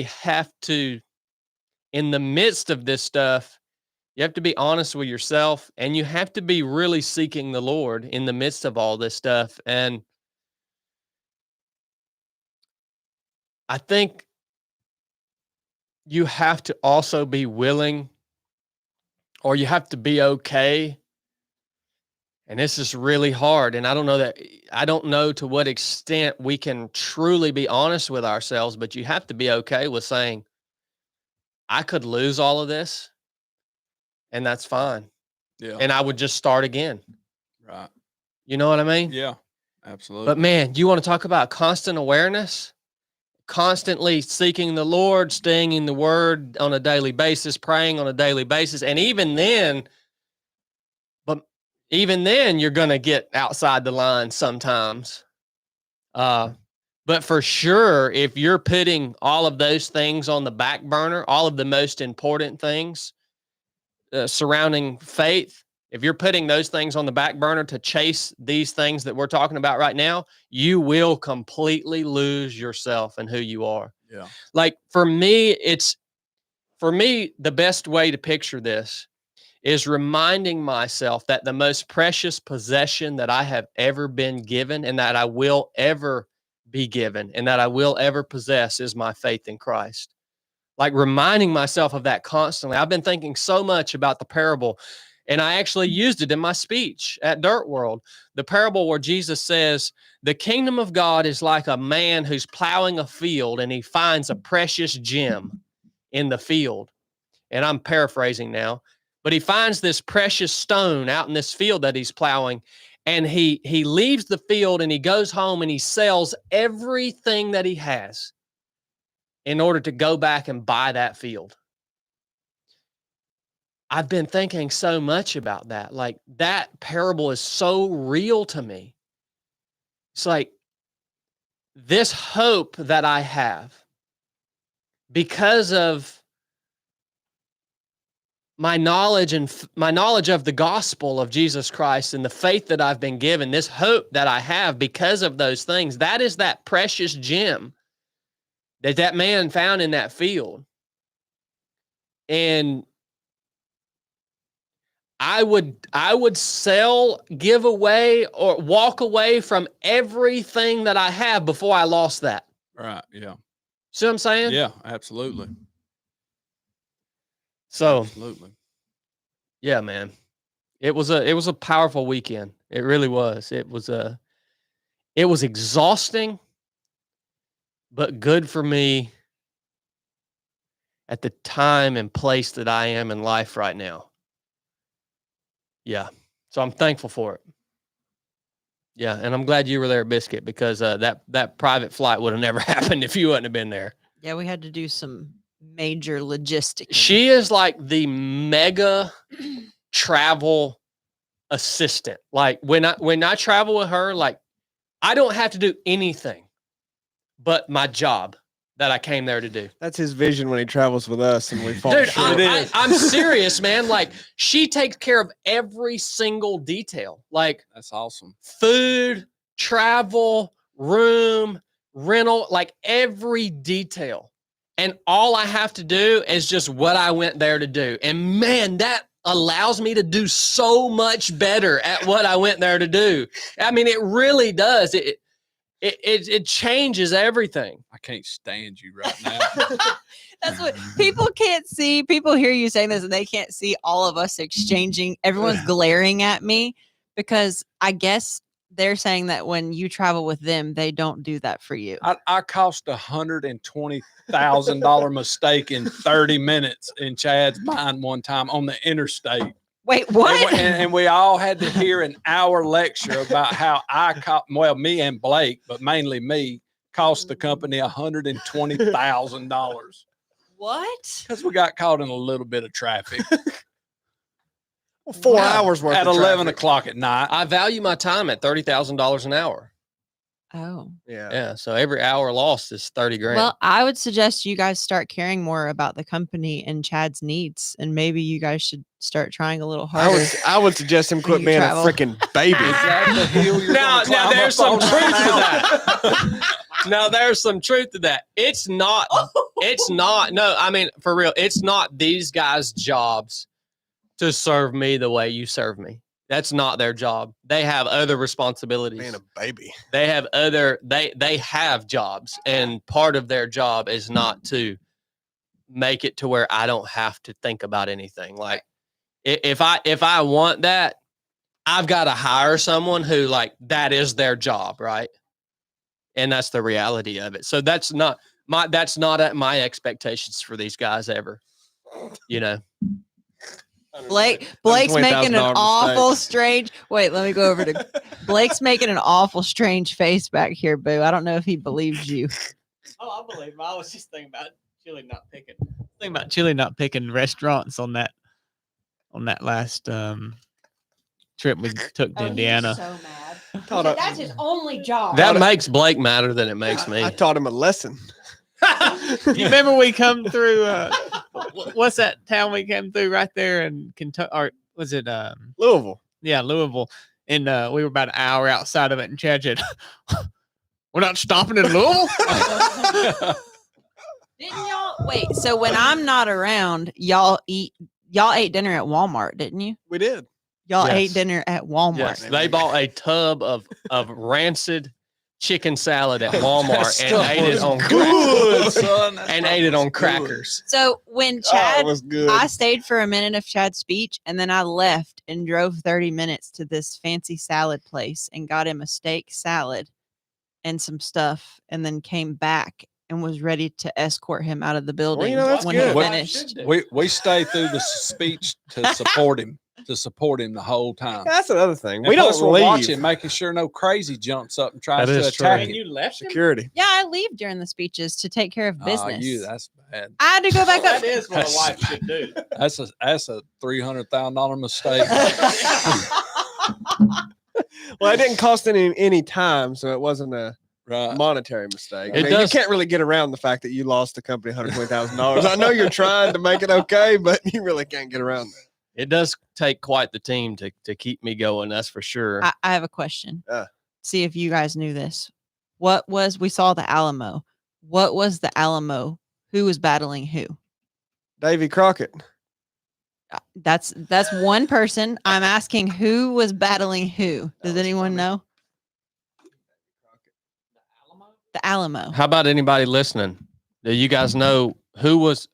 have to, in the midst of this stuff, you have to be honest with yourself, and you have to be really seeking the Lord in the midst of all this stuff. And I think you have to also be willing, or you have to be okay. And this is really hard. And I don't know to what extent we can truly be honest with ourselves, but you have to be okay with saying, I could lose all of this, and that's fine. Yeah. And I would just start again. Right. You know what I mean? Yeah. Absolutely. But man, you want to talk about constant awareness? Constantly seeking the Lord, staying in the Word on a daily basis, praying on a daily basis. And even then, you're going to get outside the line sometimes. But for sure, if you're putting all of those things on the back burner, all of the most important things surrounding faith, if you're putting those things on the back burner to chase these things that we're talking about right now, you will completely lose yourself and who you are. Yeah. Like for me, the best way to picture this is reminding myself that the most precious possession that I have ever been given, and that I will ever be given, and that I will ever possess, is my faith in Christ. Like reminding myself of that constantly. I've been thinking so much about the parable, and I actually used it in my speech at Dirt World. The parable where Jesus says, the kingdom of God is like a man who's plowing a field, and he finds a precious gem in the field. And I'm paraphrasing now, but he finds this precious stone out in this field that he's plowing, and he leaves the field and he goes home and he sells everything that he has in order to go back and buy that field. I've been thinking so much about that. Like that parable is so real to me. It's like this hope that I have because of my knowledge of the gospel of Jesus Christ and the faith that I've been given, this hope that I have because of those things, that is that precious gem that man found in that field. And I would sell, give away, or walk away from everything that I have before I lost that. Right. Yeah. See what I'm saying? Yeah, absolutely. So, Absolutely. yeah, man, it was a powerful weekend. It really was. It was exhausting, but good for me at the time and place that I am in life right now. Yeah. So I'm thankful for it. Yeah. And I'm glad you were there, Biscuit, because that private flight would have never happened if you wouldn't have been there. Yeah, we had to do some major logistics. She is like the mega travel assistant. Like when I travel with her, like I don't have to do anything but my job that I came there to do. That's his vision when he travels with us and we fall Dude, short. I'm serious, man. Like she takes care of every single detail. Like That's awesome. food, travel, room, rental, like every detail. And all I have to do is just what I went there to do. And man, that allows me to do so much better at what I went there to do. I mean, it really does. It changes everything. I can't stand you right now. That's what people can't see. People hear you saying this and they can't see all of us exchanging. Everyone's glaring at me because I guess they're saying that when you travel with them, they don't do that for you. I cost $120,000 mistake in 30 minutes in Chad's mind one time on the interstate. Wait, what? And we all had to hear an hour lecture about how me and Blake, but mainly me, cost the company $120,000. What? Because we got caught in a little bit of traffic 4 hours worth at of 11 traffic. o'clock at night. I value my time at $30,000 an hour. Oh. Yeah. So every hour lost is 30 grand. Well, I would suggest you guys start caring more about the company and Chad's needs, and maybe you guys should start trying a little harder. I would suggest him quit you being travel. a freaking baby. Is that the hill you're now, gonna climb there's up some on truth right to that. Now, there's some truth to that. It's not. No, I mean, for real, it's not these guys' jobs to serve me the way you serve me. That's not their job. They have other responsibilities. Being a baby. They have they have jobs, and part of their job is not to make it to where I don't have to think about anything. Like if I want that, I've got to hire someone who like that is their job, right? And that's the reality of it. So that's not at my expectations for these guys ever. You know. Blake's $120,000 making an mistake. awful strange. Wait, let me go over to Blake's making an awful strange face back here, Boo. I don't know if he believes you. Oh, I believe him. I was just thinking about Chili not picking restaurants on that last trip we took to Indiana. So mad. Taught him- That's his only job. That makes Blake madder than it makes me. I taught him a lesson. You remember we come through what's that town we came through right there in Kentucky, or was it Louisville. yeah, Louisville, and we were about an hour outside of it, and Chad said, we're not stopping in Louisville. Didn't y'all wait? So when I'm not around, y'all ate dinner at Walmart, didn't you? We did. Y'all Yes. ate dinner at Walmart. Yes, they bought a tub of rancid chicken salad at Walmart and ate it on good, son. That's and what ate it was on good. crackers. So when Oh, Chad, it was good. I stayed for a minute of Chad's speech, and then I left and drove 30 minutes to this fancy salad place and got him a steak salad and some stuff, and then came back and was ready to escort him out of the building that's when good. he What- finished. We stayed through the speech to support him the whole time. That's another thing. And We plus don't we're leave. watching, making sure no crazy jumps up and tries That to is attack true. him. You left him? Security. Yeah, I leave during the speeches to take care of business. That's bad. I had to go back up. That is what a wife should do. That's a $300,000 mistake. Well, it didn't cost any time, so it wasn't a Right. monetary mistake. It You does- can't really get around the fact that you lost the company $120,000. I know you're trying to make it okay, but you really can't get around that. It does take quite the team to keep me going. That's for sure. I have a question. Yeah. See if you guys knew this. We saw the Alamo. What was the Alamo? Who was battling who? Davy Crockett. That's one person. I'm asking who was battling who. Does anyone know? The Alamo. How about anybody listening? Do you guys know who was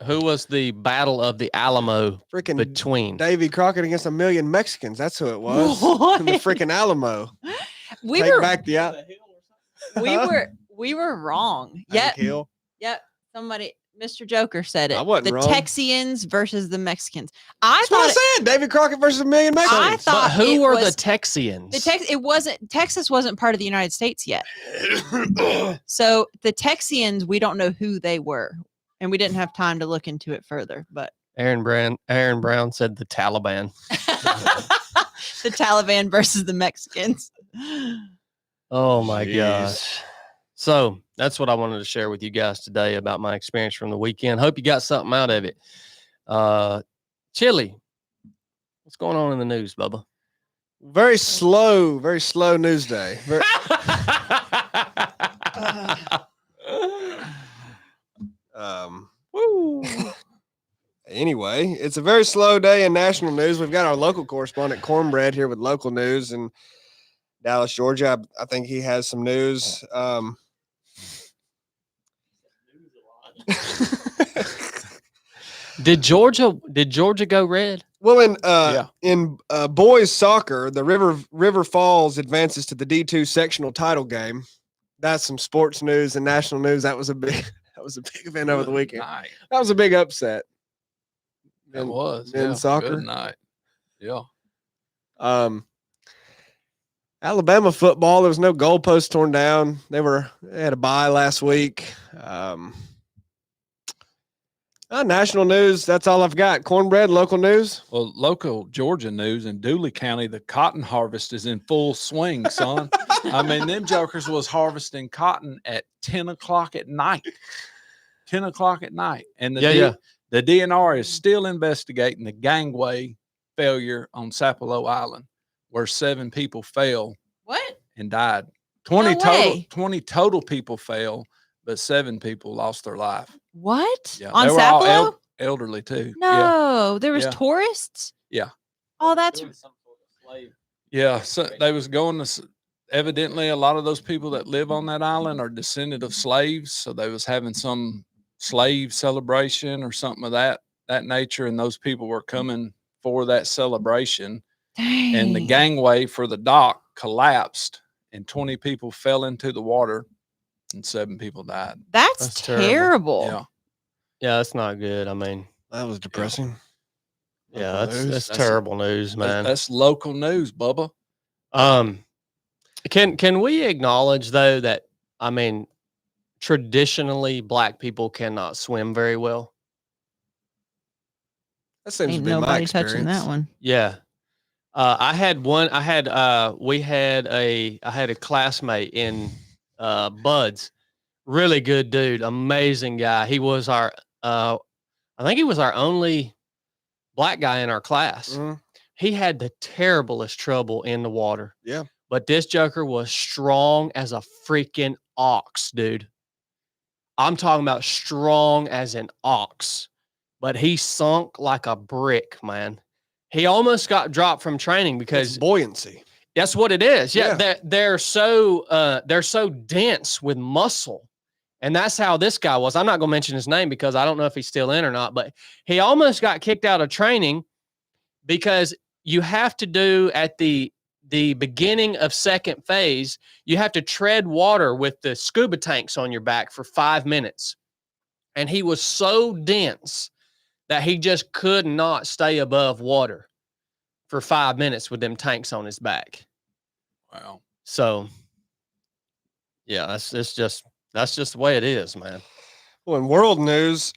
the Battle of the Alamo Freaking between? Davy Crockett against a million Mexicans. That's who it was. What? In the freaking Alamo. We Take were back the we were wrong. Hank Yep. Hill. Yep. Somebody, Mr. Joker said it. I wasn't the wrong. Texians versus the Mexicans. I That's what thought I said. Davy Crockett versus a million Mexicans. I thought But who it were was- the Texians? Texas wasn't part of the United States yet. So the Texians, we don't know who they were. And we didn't have time to look into it further, but Aaron Brown said the Taliban. the Taliban versus the Mexicans. Oh my Jeez. gosh. So that's what I wanted to share with you guys today about my experience from the weekend. Hope you got something out of it. Chili, what's going on in the news, Bubba? Very slow news day. Anyway, it's a very slow day in national news. We've got our local correspondent Cornbread here with local news in Dallas, Georgia. I think he has some news. Did Georgia go red? Well, in boys soccer, the River Falls advances to the D2 sectional title game. That's some sports news and national news. That was a big event over the weekend. Night. That was a big upset. It was. in yeah. soccer. Good night. Yeah. Alabama football, there was no goalpost torn down. They had a bye last week. National news. That's all I've got. Cornbread, local news. Well, local Georgia news in Dooley County, the cotton harvest is in full swing, son. I mean, them jokers was harvesting cotton at 10 o'clock at night. 10 o'clock at night. And the DNR is still investigating the gangway failure on Sapelo Island, where 7 people fell What? and died. 20 No total way. 20 total people fell, but 7 people lost their life. What? Yeah, On they were all Sapelo? elderly too. No, there was Yeah. tourists. Yeah. Oh, that's Yeah, so they was going to. Evidently, a lot of those people that live on that island are descended of slaves, so they was having some slave celebration or something of that nature, and those people were coming for that celebration. dang. And the gangway for the dock collapsed, and 20 people fell into the water, and 7 people died. That's terrible. Yeah, Yeah, that's not good. I mean, That was depressing. yeah, Local that's news. that's That's terrible news, man. that's local news, Bubba. Can we acknowledge though that, I mean, traditionally black people cannot swim very well? That seems Ain't to be my nobody experience. touching that one. Yeah. I had a classmate in Buds, really good dude, amazing guy. He was our I think he was our only black guy in our class. Mhm. He had the terriblest trouble in the water. Yeah. But this joker was strong as a freaking ox, dude. I'm talking about strong as an ox, but he sunk like a brick, man. He almost got dropped from training It's because buoyancy. that's what it is. Yeah, Yeah. they're so dense with muscle. And that's how this guy was. I'm not going to mention his name because I don't know if he's still in or not, but he almost got kicked out of training because you have to do at the beginning of second phase, you have to tread water with the scuba tanks on your back for 5 minutes. And he was so dense that he just could not stay above water for 5 minutes with them tanks on his back. Wow. So, yeah, that's just the way it is, man. Well, in world news,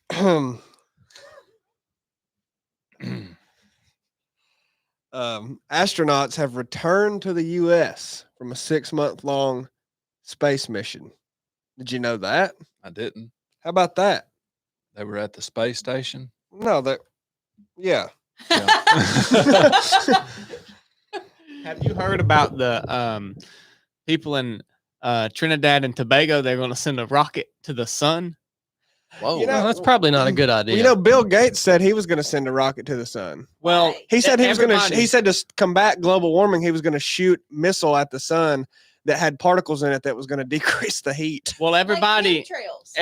astronauts have returned to the U.S. from a 6-month-long space mission. Did you know that? I didn't. How about that? They were at the space station. No, that. Yeah. Yeah. Have you heard about the people in Trinidad and Tobago? They're going to send a rocket to the sun. Whoa. You know, Well, that's probably not a good idea. Well, you know, Bill Gates said he was going to send a rocket to the sun. Well, He said he was going to. everybody- He said to combat global warming, he was going to shoot missile at the sun that had particles in it that was going to decrease the heat. Well, everybody trails.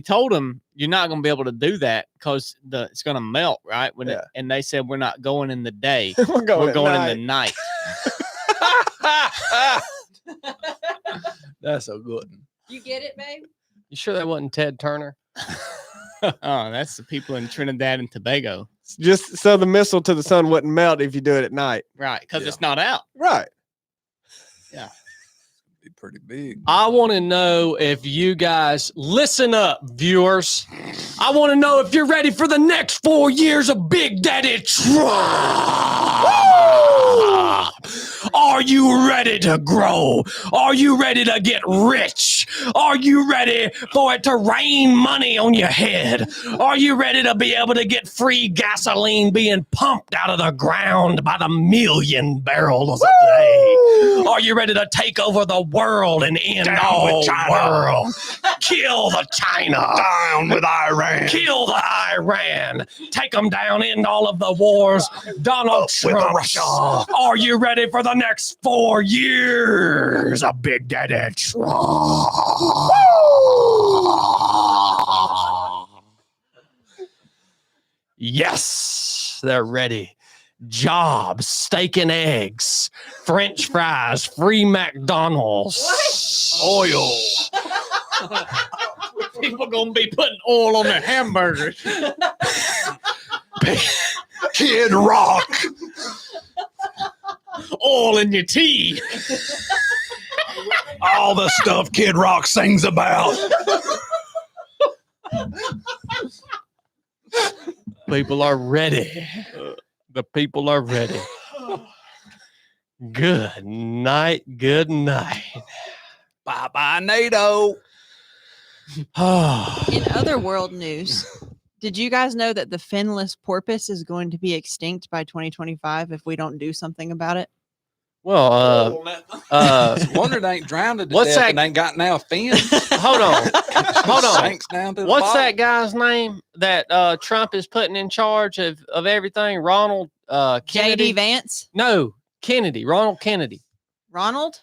told him you're not going to be able to do that because it's going to melt, right? Yeah. And they said we're not going in the day, We're going, we're going at in the night. night. That's a good one. You get it, babe? You sure that wasn't Ted Turner? Oh, that's the people in Trinidad and Tobago, Just so the missile to the sun wouldn't melt if you do it at night. right? Because Yeah. it's not out. Right. Be pretty big. I want to know if you guys listen up, viewers. I want to know if you're ready for the next 4 years of Big Daddy Trump. Are you ready to grow? Are you ready to get rich? Are you ready for it to rain money on your head? Are you ready to be able to get free gasoline being pumped out of the ground by the million barrels a day? Are you ready to take over the world and end all world? Kill the China. Down with Iran. Kill the Iran. Take them down, end all of the wars. Donald Trump. Russia. Are you ready for the next 4 years of Big Daddy Trump? Yes, they're ready. Jobs, steak and eggs, French fries, free McDonald's. Oil. People gonna be putting oil on their hamburgers. Kid Rock. Oil in your tea. All the stuff Kid Rock sings about. People are ready. The people are ready. Good night. Good night. Bye bye, NATO. In other world news, did you guys know that the finless porpoise is going to be extinct by 2025 if we don't do something about it? Well, Wonder they ain't drowned to What's death that- and ain't got now fins. hold on. Hold on. Sinks down to the What's bottom. that guy's name that Trump is putting in charge of everything? Ronald Kennedy? JD Vance? No, Kennedy. Ronald Kennedy. Ronald?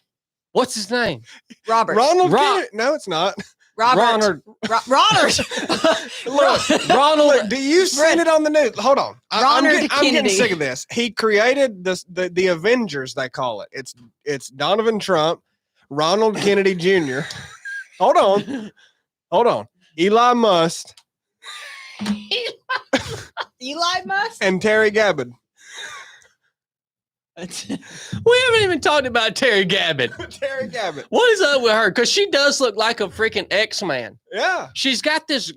What's his name? Robert. Ronald Ron- Kennedy? No, it's not. Robert. Ronald. Ronald. Look, do you seen it on the news? Hold on. I'm Ronald getting Kennedy. sick of this. He created the Avengers, they call it. It's Donovan Trump, Ronald Kennedy Jr. Hold on. Eli Musk Eli Musk? and Terry Gabbard. We haven't even talked about Terry Gabbard. Terry Gabbard. What is up with her? Because she does look like a freaking X-Man. Yeah. She's got this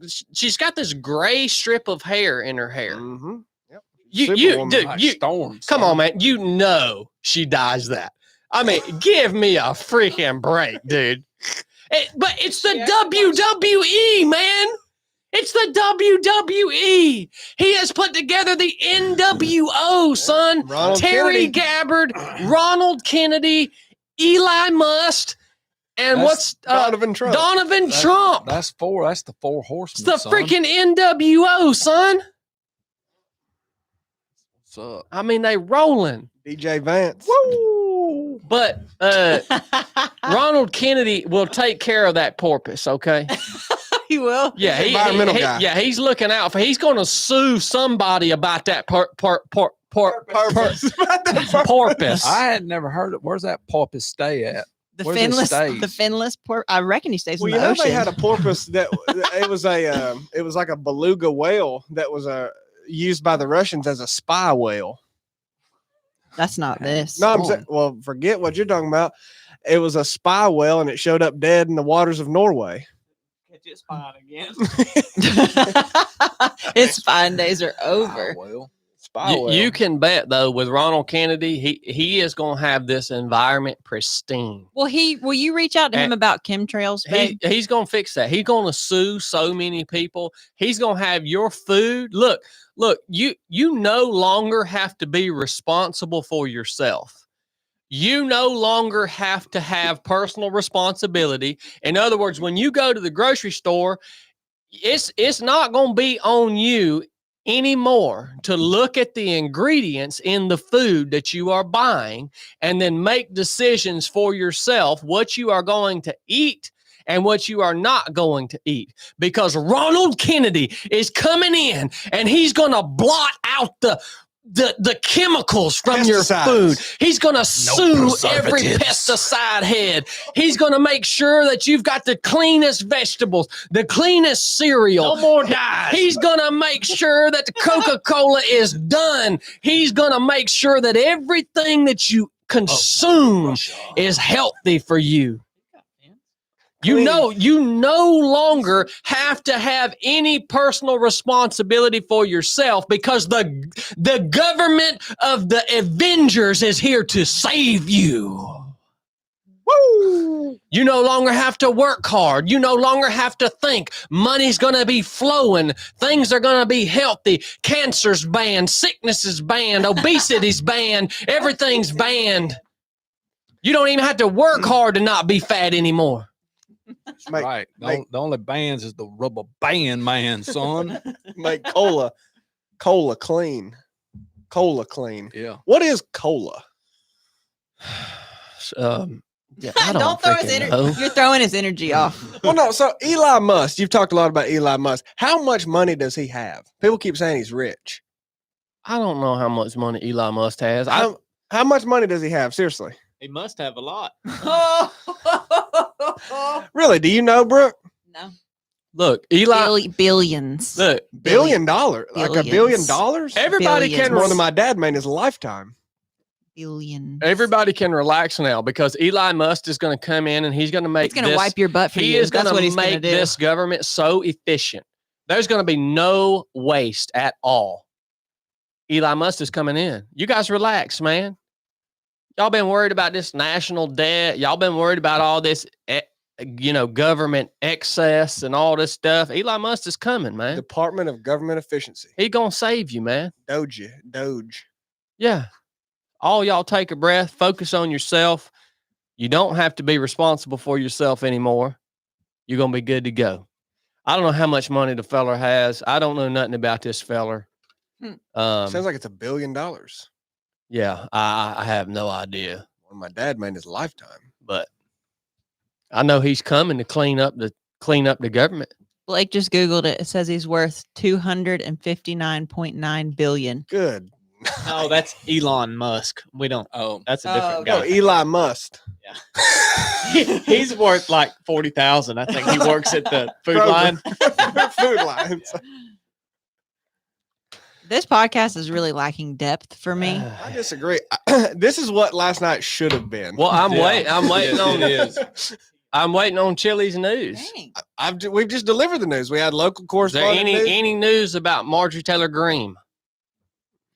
gray strip of hair in her hair. Mm-hmm. Yep. You, Superwoman. dude, Like you Storm, come son. on, man. You know she dyes that. I mean, give me a freaking break, dude. But it's the WWE, man. It's the WWE. He has put together the NWO, son. Ronald Terry Kennedy. Gabbard, Ronald Kennedy, Eli Musk, and That's Donovan Trump. Donovan Trump. That's the four It's horsemen. the son. freaking NWO, son. What's up? I mean, they rolling. DJ Vance. Woo! But Ronald Kennedy will take care of that porpoise, okay? He will. Yeah, Environmental guy. Yeah, he's looking out for. He's going to sue somebody about that porpoise. I had never heard it. Where's that porpoise stay at? The Where's it finless, stays? the finless porpoise. I reckon he stays Well, in you the know ocean. they had a porpoise that it was like a beluga whale that was used by the Russians as a spy whale. That's not this. No, I'm saying, well, forget what you're talking about. It was a spy whale and it showed up dead in the waters of Norway. Catch it fine again. His fine days are over. Well, Spy whale. You can bet though, with Ronald Kennedy, he is going to have this environment pristine. Will you reach out to him about chemtrails, babe? He's going to fix that. He's going to sue so many people. He's going to have your food. Look, you no longer have to be responsible for yourself. You no longer have to have personal responsibility. In other words, when you go to the grocery store, it's not going to be on you anymore to look at the ingredients in the food that you are buying and then make decisions for yourself what you are going to eat and what you are not going to eat, because Ronald Kennedy is coming in and he's going to blot out the chemicals from your Pesticides. food. He's going to sue every preservatives. pesticide head. He's going to make sure that you've got the cleanest vegetables, the cleanest cereal. No more dyes. He's going to make sure that the Coca-Cola is done. He's going to make sure that everything that you consume is healthy for you. You no longer have to have any personal responsibility for yourself, because the government of the Avengers is here to save you. Woo! You no longer have to work hard. You no longer have to think. Money's going to be flowing. Things are going to be healthy. Cancer's banned. Sickness is banned. Obesity's banned. Everything's banned. You don't even have to work hard to not be fat anymore. Make, right. make- The only bands is the rubber band man, son. make cola clean. Cola clean. Yeah. What is cola? Yeah, I don't throw his freaking energy. know. You're throwing his energy off. Well, no. So Eli Musk, you've talked a lot about Eli Musk. How much money does he have? People keep saying he's rich. I don't know how much money Elon Musk has. How much money does he have? Seriously. He must have a lot. Really? Do you know, Brooke? No. Look, Elon. Billions. Look, $1 billion? Like $1 billion? Billions. everybody Billions. can More than my dad made in his lifetime. Billions. everybody can relax now, because Elon Musk is going to come in and he's going to make It's going to this. wipe your butt for He you. is going That's what to he's going to make do. this government so efficient. There's going to be no waste at all. Elon Musk is coming in. You guys relax, man. Y'all been worried about this national debt. Y'all been worried about all this, government excess and all this stuff. Elon Musk is coming, man. Department of Government Efficiency. He going to save you, man. Doge. Yeah. All y'all take a breath, focus on yourself. You don't have to be responsible for yourself anymore. You're going to be good to go. I don't know how much money the feller has. I don't know nothing about this feller. Sounds like it's $1 billion. Yeah, I have no idea. Well, my dad made in his lifetime. But I know he's coming to clean up the government. Blake just Googled it. It says he's worth $259.9 billion. Good. No, that's Elon Musk. We don't. Oh, That's a different No, guy. Elon Musk. He's worth like 40,000. I think he works at the food Kroger. line. Food lines. This podcast is really lacking depth for me. I disagree. This is what last night should have been. Well, I'm Yeah. waiting. I'm waiting on it is. I'm waiting on Chili's news. Dang. We've just delivered the news. We had local Is there correspondent. news. any news about Marjorie Taylor Greene?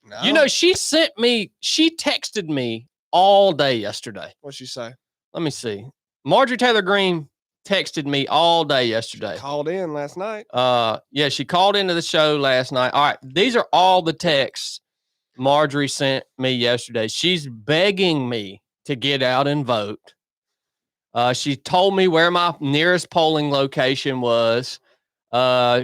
No? You know, she texted me all day yesterday. What'd she say? Let me see. Marjorie Taylor Greene texted me all day yesterday. Called in last night. Yeah, she called into the show last night. All right, these are all the texts Marjorie sent me yesterday. She's begging me to get out and vote. She told me where my nearest polling location was.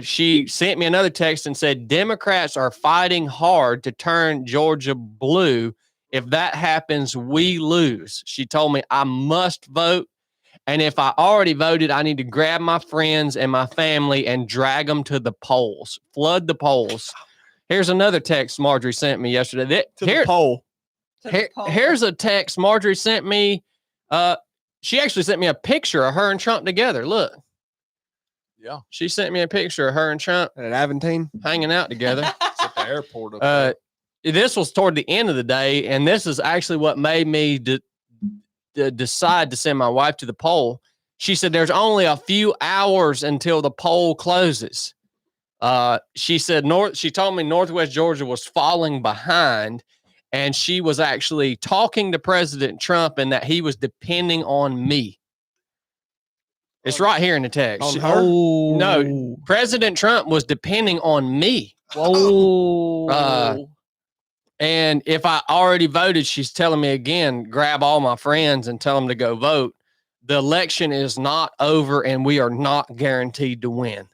She sent me another text and said, Democrats are fighting hard to turn Georgia blue. If that happens, we lose. She told me I must vote. And if I already voted, I need to grab my friends and my family and drag them to the polls, flood the polls. Here's another text Marjorie sent me yesterday. The poll. Here's a text Marjorie sent me. She actually sent me a picture of her and Trump together. Look. Yeah. She sent me a picture of her and Trump At Aventine. hanging out together. It's at the airport up there. This was toward the end of the day, and this is actually what made me decide to send my wife to the poll. She said there's only a few hours until the poll closes. She said she told me Northwest Georgia was falling behind, and she was actually talking to President Trump and that he was depending on me. It's right here in the text. On her? No, President Trump was depending on me. Whoa. And if I already voted, she's telling me again, grab all my friends and tell them to go vote. The election is not over and we are not guaranteed to win.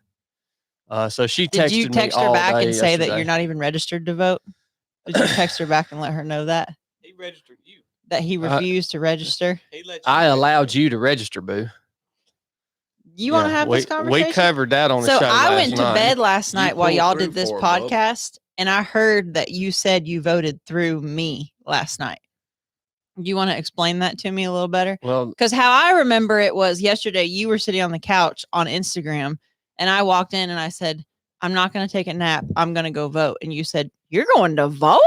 So she texted me Did you text her all back day and say that yesterday. you're not even registered to vote? Did you text her back and let her know that? He registered you. That he refused to register? He let you I register. allowed you to register, boo. You want to have this conversation? We covered that on the So show I went last to night. bed last You night while pulled y'all through did this for it, bub. podcast, and I heard that you said you voted through me last night. Do you want to explain that to me a little better? Well, Because how I remember it was yesterday, you were sitting on the couch on Instagram, and I walked in and I said, I'm not going to take a nap. I'm going to go vote. And you said, you're going to vote?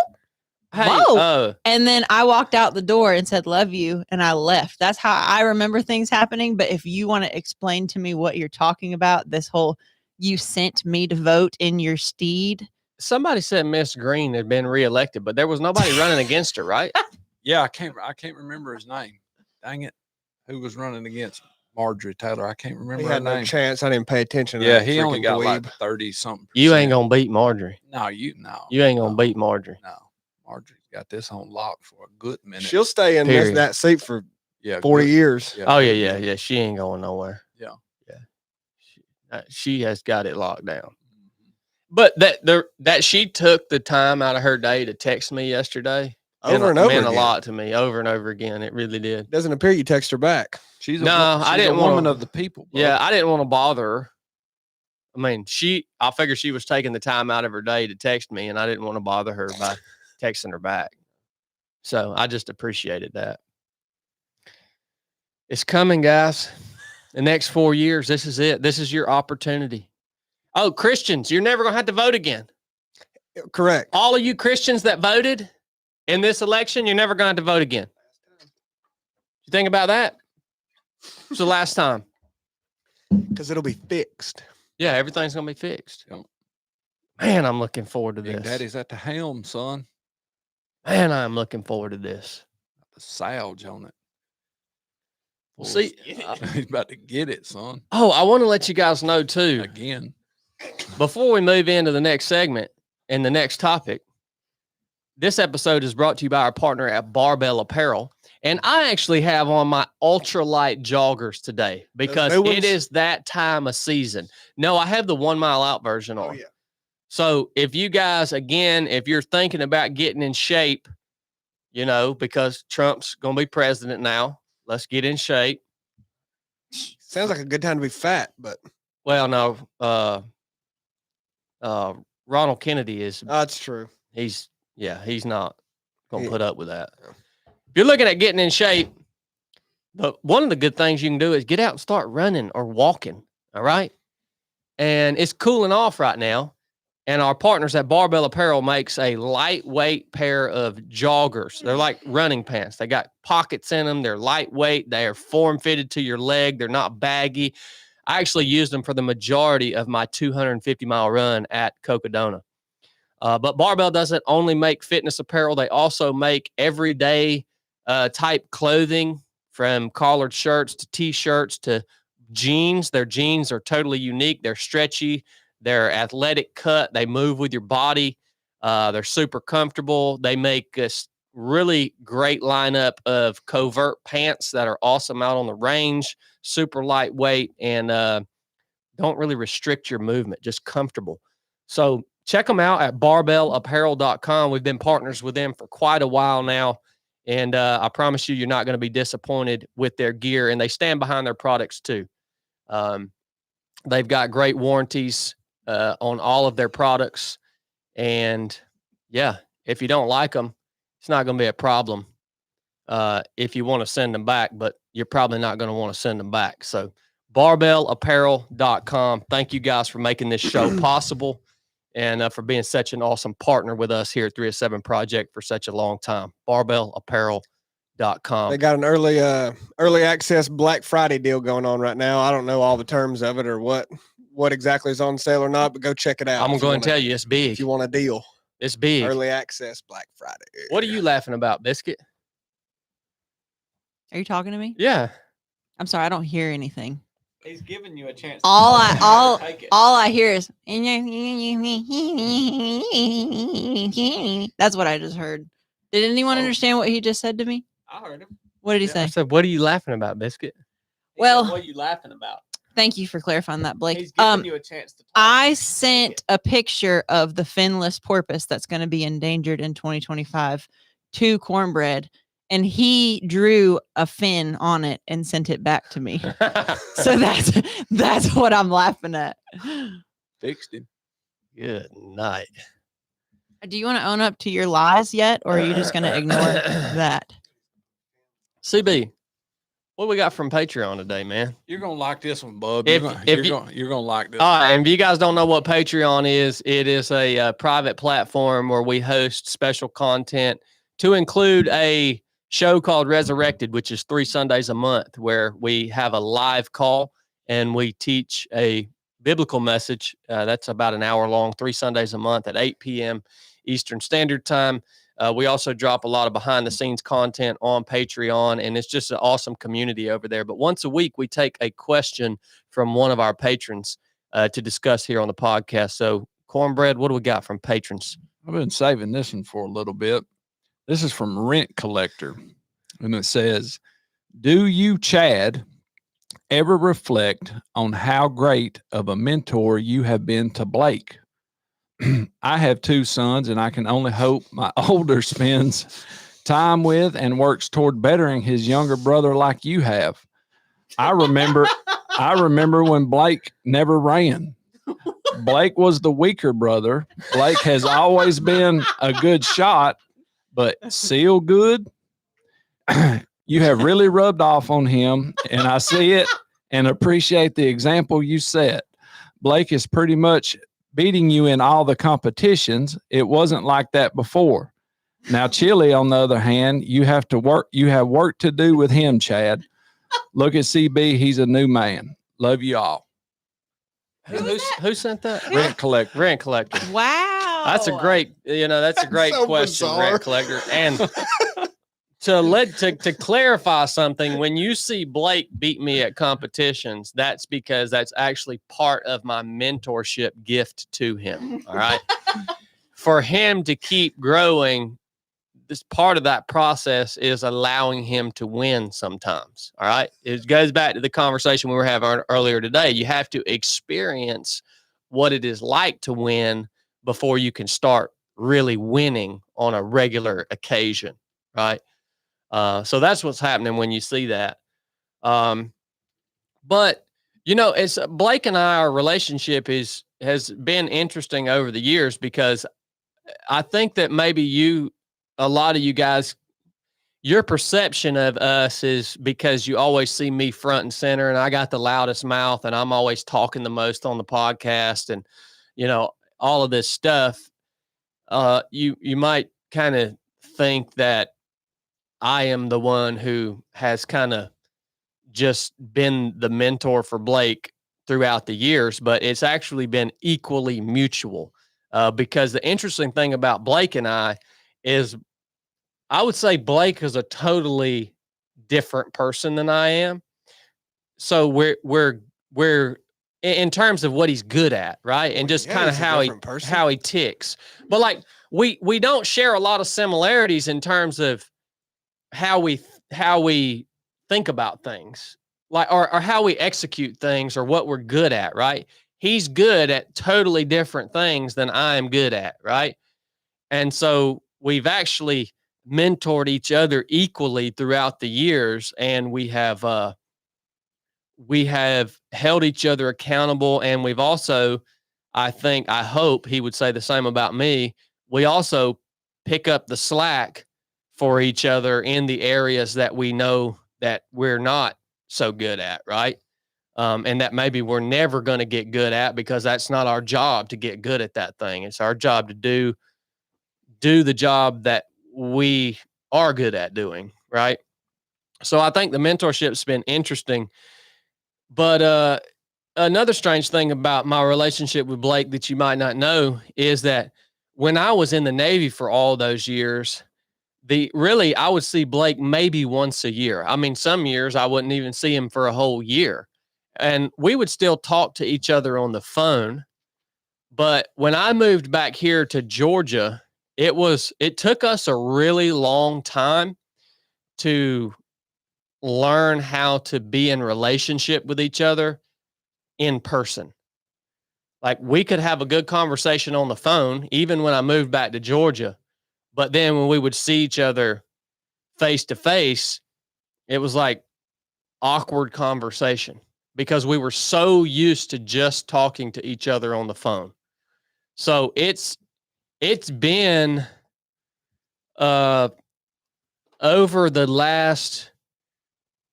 hey, Whoa. And then I walked out the door and said, love you. And I left. That's how I remember things happening. But if you want to explain to me what you're talking about, this whole you sent me to vote in your steed. somebody said Miss Green had been reelected, but there was nobody running against her, right? Yeah, I can't remember his name. Dang it. Who was running against Marjorie Taylor? I can't remember He her had no name. chance. I didn't pay attention. to Yeah, that he only freaking got like dweeb. 30 something. You ain't gonna beat Marjorie. No. You ain't gonna no, beat Marjorie. No. Marjorie's got this on lock for a good minute. She'll stay in Period. that seat for yeah, 40 good. years. Yeah, Oh good yeah. minute. She ain't going nowhere. Yeah. She has got it locked down. Mhm. But that she took the time out of her day to text me yesterday Over and over meant again. a lot to me. Over and over again, it really did. Doesn't appear you text her back. She's No, I she's didn't a woman wanna- of the people. bub. Yeah, I didn't want to bother her. I mean, I figured she was taking the time out of her day to text me, and I didn't want to bother her by texting her back. So I just appreciated that. It's coming, guys. The next 4 years, this is it. This is your opportunity. Oh, Christians, you're never going to have to vote again. Correct. All of you Christians that voted in this election, you're never going to have to vote again. You think about that? It's the last time. Because it'll be fixed. Yeah, everything's gonna be fixed. Yep. Man, I'm looking forward to Big this. Daddy's at the helm, son. Man, I'm looking forward to this. The salge on it. Well, see, He's about to get it, son. oh, I want to let you guys know too, Again. before we move into the next segment and the next topic, this episode is brought to you by our partner at Barbell Apparel. And I actually have on my ultralight joggers today because new ones? it is that time of season. No, I have the 1 mile out version on. yeah. So if you guys, again, if you're thinking about getting in shape, you know, because Trump's going to be president now, let's get in shape. Sounds like a good time to be fat, but Well, no, Ronald Kennedy is, that's true. he's not going to Yeah. put up with that. Yeah. If you're looking at getting in shape, but one of the good things you can do is get out and start running or walking. All right. And it's cooling off right now. And our partners at Barbell Apparel makes a lightweight pair of joggers. They're like running pants. They got pockets in them. They're lightweight. They are form fitted to your leg. They're not baggy. I actually used them for the majority of my 250-mile run at Cocodona. But Barbell doesn't only make fitness apparel. They also make everyday type clothing, from collared shirts to T-shirts to jeans. Their jeans are totally unique. They're stretchy. They're athletic cut. They move with your body. They're super comfortable. They make a really great lineup of covert pants that are awesome out on the range, super lightweight, and don't really restrict your movement, just comfortable. So check them out at barbellapparel.com. We've been partners with them for quite a while now. And I promise you, you're not going to be disappointed with their gear. And they stand behind their products too. They've got great warranties on all of their products. And yeah, if you don't like them, it's not going to be a problem if you want to send them back, but you're probably not going to want to send them back. So barbellapparel.com. Thank you guys for making this show possible and for being such an awesome partner with us here at 307 Project for such a long time. Barbellapparel.com. They got an early access Black Friday deal going on right now. I don't know all the terms of it or what exactly is on sale or not, but go check it out. I'm going to tell you, it's big. If you want a deal. It's big. Early access Black Friday. What are you laughing about, Biscuit? Are you talking to me? Yeah. I'm sorry, I don't hear anything. He's giving you a chance. All I hear is that's what I just heard. Did anyone understand what he just said to me? I heard him. What did he I say? said, what are you laughing about, Biscuit? Well- what are you laughing about? Thank you for clarifying that, Blake. He's giving you a chance to talk. I sent a picture of the finless porpoise that's going to be endangered in 2025 to Cornbread, and he drew a fin on it and sent it back to me. So that's what I'm laughing at. Fixed him. Good night. Do you want to own up to your lies yet, or are you just going to ignore that? CB, what we got from Patreon today, man? You're gonna like this one, bub. If You're you- gonna like this. All right, and if you guys don't know what Patreon is, it is a private platform where we host special content, to include a show called Resurrected, which is 3 Sundays a month, where we have a live call and we teach a biblical message. That's about an hour long, 3 Sundays a month at 8 p.m. Eastern Standard Time. We also drop a lot of behind the scenes content on Patreon, and it's just an awesome community over there. But once a week, we take a question from one of our patrons to discuss here on the podcast. So, Cornbread, what do we got from patrons? I've been saving this one for a little bit. This is from Rent Collector, and it says, "Do you, Chad, ever reflect on how great of a mentor you have been to Blake? I have 2 sons, and I can only hope my older spends time with and works toward bettering his younger brother like you have. I remember when Blake never ran. Blake was the weaker brother. Blake has always been a good shot, but Seal good. You have really rubbed off on him, and I see it and appreciate the example you set. Blake is pretty much beating you in all the competitions. It wasn't like that before. Now, Chili, on the other hand, you have work to do with him, Chad. Look at CB. He's a new man. Love you all." Who sent that? Rent collector. Rent collector. Wow. That's a great, that's a great so question, bizarre. rent collector. And to clarify something, when you see Blake beat me at competitions, that's because that's actually part of my mentorship gift to him. All right. For him to keep growing, this part of that process is allowing him to win sometimes. All right. It goes back to the conversation we were having earlier today. You have to experience what it is like to win before you can start really winning on a regular occasion. Right. So that's what's happening when you see that. But it's Blake and our relationship has been interesting over the years, because I think that maybe a lot of you guys, your perception of us is because you always see me front and center, and I got the loudest mouth, and I'm always talking the most on the podcast, and all of this stuff. You might kind of think that I am the one who has kind of just been the mentor for Blake throughout the years, but it's actually been equally mutual. Because the interesting thing about Blake and I is, I would say Blake is a totally different person than I am. So we're in terms of what he's good at, right? And just kind of how he ticks. But like we don't share a lot of similarities in terms of how we think about things, like or how we execute things, or what we're good at, right? He's good at totally different things than I'm good at, right? And so we've actually mentored each other equally throughout the years, and we have held each other accountable, and we've also, I hope he would say the same about me, we also pick up the slack for each other in the areas that we know that we're not so good at, right? And that maybe we're never going to get good at, because that's not our job to get good at that thing. It's our job to do the job that we are good at doing, right? So I think the mentorship's been interesting. But another strange thing about my relationship with Blake that you might not know is that when I was in the Navy for all those years, I would see Blake maybe once a year. I mean, some years I wouldn't even see him for a whole year. And we would still talk to each other on the phone. But when I moved back here to Georgia, it took us a really long time to learn how to be in relationship with each other in person. Like, we could have a good conversation on the phone, even when I moved back to Georgia. But then when we would see each other face to face, it was like awkward conversation, because we were so used to just talking to each other on the phone. So it's been over the last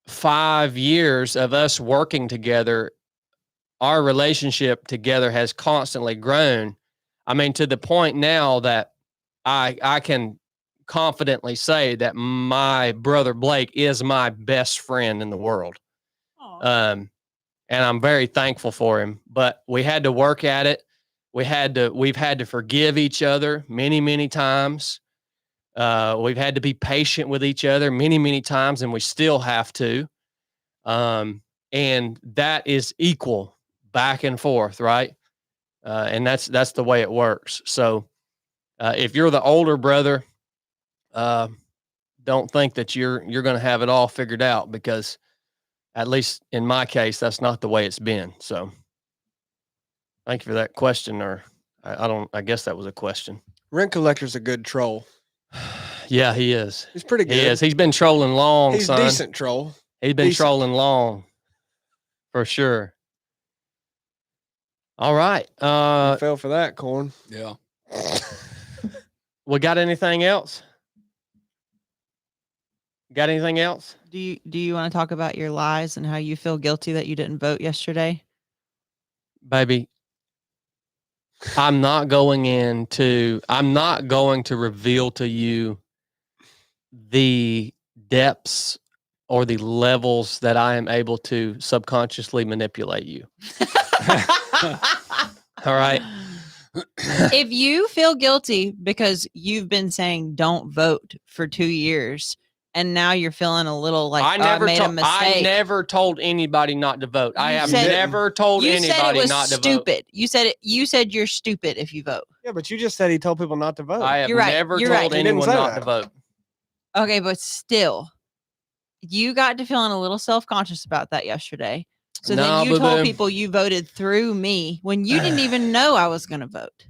5 years of us working together, our relationship together has constantly grown. I mean, to the point now that I can confidently say that my brother Blake is my best friend in the world. And I'm very thankful for him, but we had to work at it. We've had to forgive each other many, many times. We've had to be patient with each other many, many times, and we still have to. And that is equal back and forth, right? And that's the way it works. So if you're the older brother, don't think that you're going to have it all figured out, because at least in my case, that's not the way it's been. So thank you for that question. Or I guess that was a question. Rent collector's a good troll. Yeah, he is. He's pretty good. He is. He's been trolling long, He's son. decent troll. He's been decent. trolling long, for sure. All right. You fell for that, Corn. Yeah. We got anything else? Got anything else? Do you want to talk about your lies and how you feel guilty that you didn't vote yesterday? Baby, I'm not going to reveal to you the depths or the levels that I am able to subconsciously manipulate you. All right. If you feel guilty because you've been saying don't vote for 2 years and now you're feeling a little like I made a mistake. I never told anybody not to vote. I You have said- never told You said it anybody was not to vote. stupid. You said it. You said you're stupid if you vote. Yeah, but you just said he told people not to vote. I have You're right. never You're told right. He didn't anyone say not that. to vote. Okay, but still, you got to feeling a little self-conscious about that yesterday. So No, then you told boo-boo. people you voted through me when you didn't even know I was going to vote.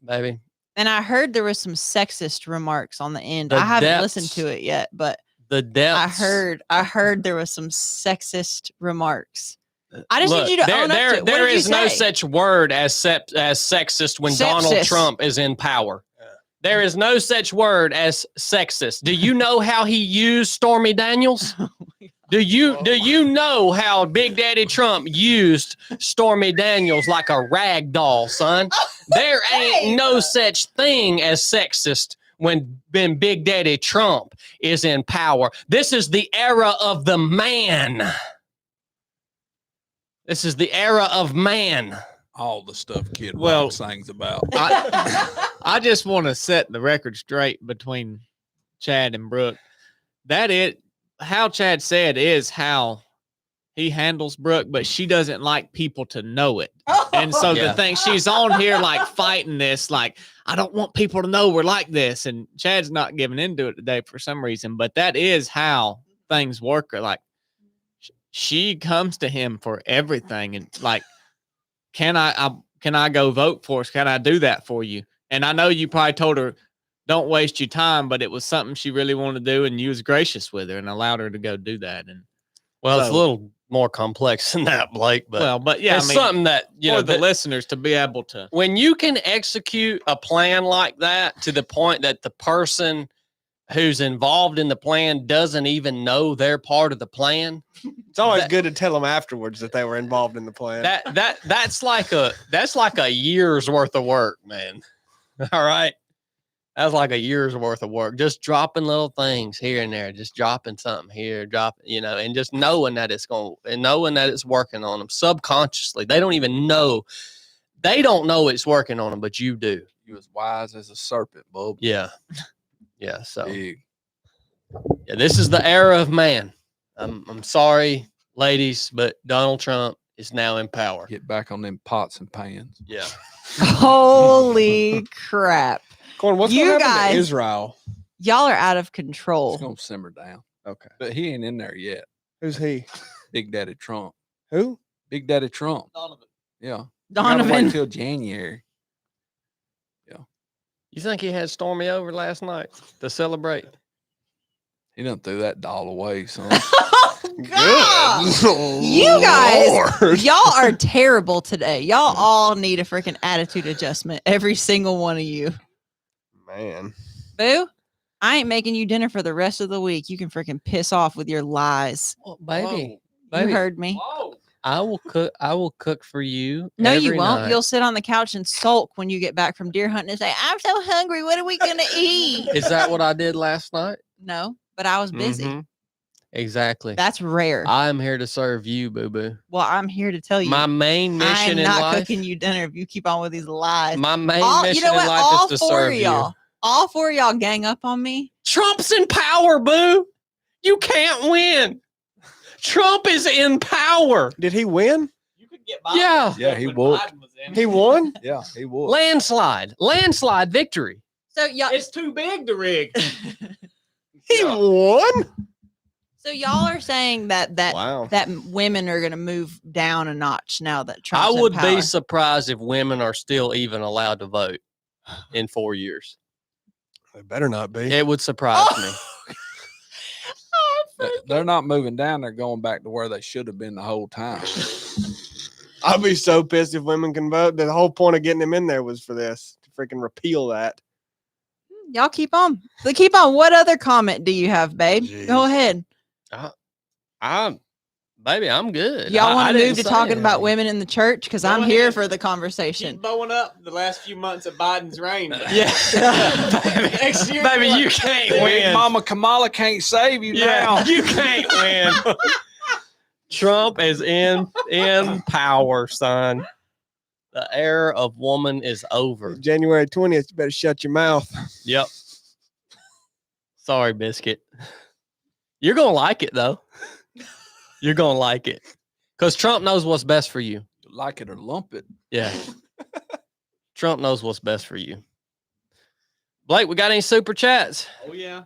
Baby. And I heard there was some sexist remarks on the end. The I haven't depths. listened to it yet, but The depths. I heard there was some sexist remarks. I just Look, need you to own up to it. What there did you is no say? such word as sexist when Donald Sepsis. Trump is in power. There is no such word as sexist. Do you know how he used Stormy Daniels? Do you know how Big Daddy Trump used Stormy Daniels like a rag doll, son? There ain't no such thing as sexist when Big Daddy Trump is in power. This is the era of the man. This is the era of man. All the stuff Kid Well- Rock sings about. I just want to set the record straight between Chad and Brooke. That it, how Chad said is how he handles Brooke, but she doesn't like people to know it. And so Yeah. the thing, she's on here like fighting this, like, I don't want people to know we're like this. And Chad's not giving into it today for some reason, but that is how things work. Like, she comes to him for everything. And like, can I go vote for us? Can I do that for you? And I know you probably told her, don't waste your time, but it was something she really wanted to do, and you was gracious with her and allowed her to go do that. And Well, it's a So- little more complex than that, Blake, but but yeah, it's I mean, something that, you know, for the that listeners to be able to. when you can execute a plan like that to the point that the person who's involved in the plan doesn't even know they're part of the plan, It's always that- good to tell them afterwards that they were involved in the plan. that's like a year's worth of work, man. All right. That's like a year's worth of work. Just dropping little things here and there, just dropping something here, and just knowing that it's working on them subconsciously. They don't even know. They don't know it's working on them, but you do. You as wise as a serpent, bub. Yeah. Yeah. So Big. yeah, this is the era of man. I'm sorry, ladies, but Donald Trump is now in power. Get back on them pots and pans. Yeah. Holy crap. Corn, what's You going to happen guys- to Israel? Y'all are out of It's control. gonna simmer down. Okay. But he ain't in there yet. Who's he? Big Daddy Trump. Who? Big Daddy Trump. Yeah. Gotta wait Donovan. till January. You think he had Stormy over last night to celebrate? He done threw that doll away, son. God. You guys, y'all are terrible today. Y'all all need a freaking attitude adjustment. Every single one of you. Man. Boo, I ain't making you dinner for the rest of the week. You can freaking piss off with your lies. Well, baby, You heard me. I will cook for you. No, you every won't. night. You'll sit on the couch and sulk when you get back from deer hunting and say, I'm so hungry. What are we going to eat? Is that what I did last night? No, but I was busy. Mhm. Exactly. That's rare. I'm here to serve you, boo boo. Well, I'm here to tell you. My main mission I'm in not life. cooking you dinner if you keep on with these lies. My main All, mission you know what? in life All is to four serve of y'all, you. all four of y'all gang up on me. Trump's in power, boo. You can't win. Trump is in power. Did he win? You could get Yeah. Yeah, he whooped. He won? Yeah, he would. Landslide victory. So y'all, It's too big to rig. He won? so y'all are saying that Wow. that women are going to move down a notch now that Trump's I in would power. be surprised if women are still even allowed to vote in 4 years. They better not be. It would surprise me. They're not moving down. They're going back to where they should have been the whole time. I'll be so pissed if women can vote. The whole point of getting them in there was for this to freaking repeal that. Y'all keep on. So keep on. What other comment do you have, babe? Jeez. Go ahead. I'm good. Y'all I want to didn't move to say talking about anything. women in the church? Because Go I'm here ahead. for the conversation. Keep blowing up the last few months of Biden's reign. Yeah. Next year, Baby, you're you like, can't Big win. Mama Kamala can't save you now. You can't win. Trump is in power, son. The era of woman is over. January 20th, you better shut your mouth. Yep. Sorry, Biscuit. You're going to like it, though. You're going to like it. Because Trump knows what's best for you. Like it or lump it. Yeah. Trump knows what's best for you. Blake, we got any super chats? Oh yeah,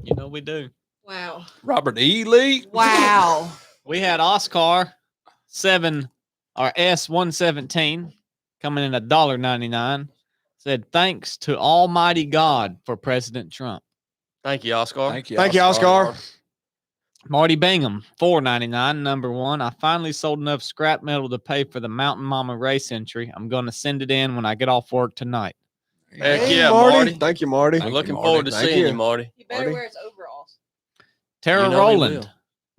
you know we do. Wow. Robert E. Lee. Wow. We had Oscar 7 or S117 coming in $1.99. Said thanks to Almighty God for President Trump. Thank you, Oscar. Thank you, Thank you, Oscar. Marty Bingham, $4.99. Number 1. I finally sold enough scrap metal to pay for the Mountain Mama race entry. I'm going to send it in when I get off work tonight. Heck Hey, yeah, Marty. Thank you, Marty. I'm Thank looking you, forward to Marty. seeing Thank you, Marty. You better Marty? wear his overalls. Tara You know he Rowland,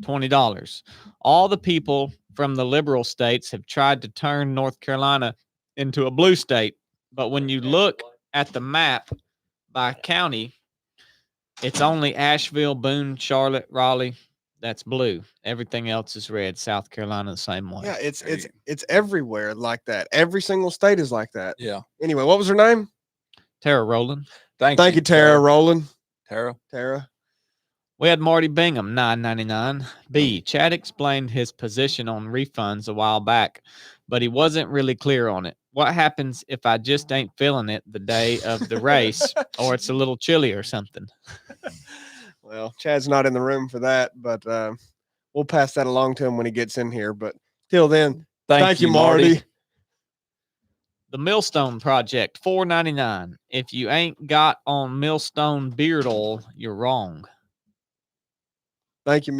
will. $20. All the people from the liberal states have tried to turn North Carolina into a blue state. But when you look at the map by county, it's only Asheville, Boone, Charlotte, Raleigh. That's blue. Everything else is red. South Carolina the same way. Yeah, it's There you it's everywhere like that. Every single state is like that. Yeah. Anyway, what was her name? Tara Rowland. Thank Thank you, Tara Rowland. Tara. Tara. We had Marty Bingham, $9.99. B. Chad explained his position on refunds a while back, but he wasn't really clear on it. What happens if I just ain't feeling it the day of the race, or it's a little chilly or something? Well, Chad's not in the room for that, but we'll pass that along to him when he gets in here. But till then, thank you, Marty. The Millstone Project, $4.99. If you ain't got on Millstone beard oil, you're wrong. Thank you,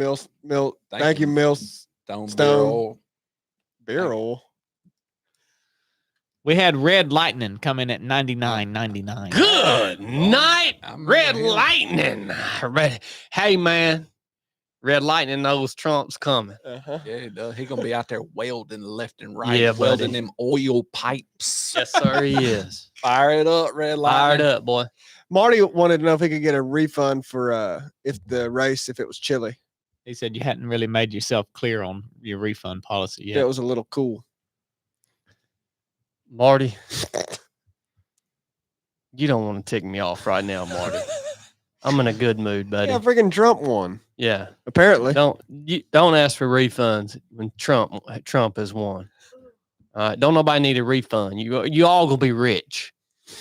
Thank you, Stone. Stone. Beer oil. We had Red Lightning come in at $99.99. Good night, I'm Red him. Lightning. Hey, man. Red Lightning knows Trump's coming. Uh-huh. Yeah, he does. He gonna be out there welding left and right, Yeah, welding buddy. them oil pipes. Yes, sir, he is. Fire it up, Red Fired Lightning. up, boy. Marty wanted to know if he could get a refund for if it was chilly. He said you hadn't really made yourself clear on your refund policy Yeah, yet. it was a little cool. Marty, you don't want to tick me off right now, Marty. I'm in a good mood, buddy. Yeah, freaking Trump won. Yeah. Apparently. Don't ask for refunds when Trump has won. Don't nobody need a refund. You all gonna be rich.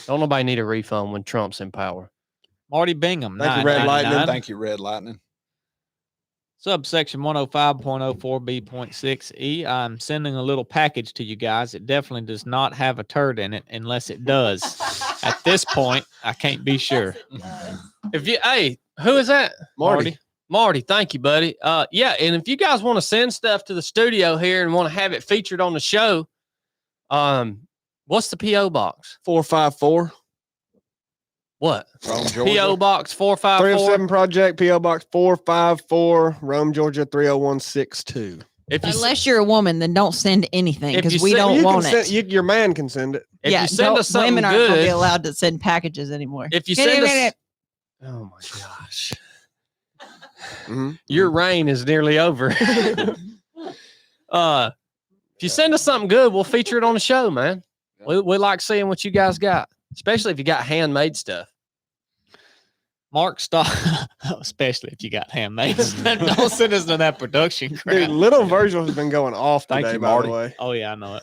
Don't nobody need a refund when Trump's in power. Marty Bingham, Thank you, Red Lightning. $9.99. Thank you, Red Lightning. Subsection 105.04B.6E. I'm sending a little package to you guys. It definitely does not have a turd in it unless it does. At this point, I can't be sure. Hey, who is that? Marty. Marty, thank you, buddy. Yeah, and if you guys want to send stuff to the studio here and want to have it featured on the show, what's the PO box? 454. What? Rome, Georgia. PO box 454. 307 Project, P.O. Box 454, Rome, Georgia 30162. If you Unless you're a woman, then don't send anything If because you we send- don't You can want send, it. your man can send it. if you send don't- us something women aren't going to be good, allowed to send packages anymore. if you Get send it, us, get oh my gosh, Mhm. your reign is nearly over. If you send us something good, we'll feature it on the show, man. We like seeing what you guys got, especially if you got handmade stuff. Mark Stock, especially if you got handmaids. Don't send us to that production crap. Dude, Little Virgil has been going off Thank today, you, by Marty. the way. Oh, yeah, I know it.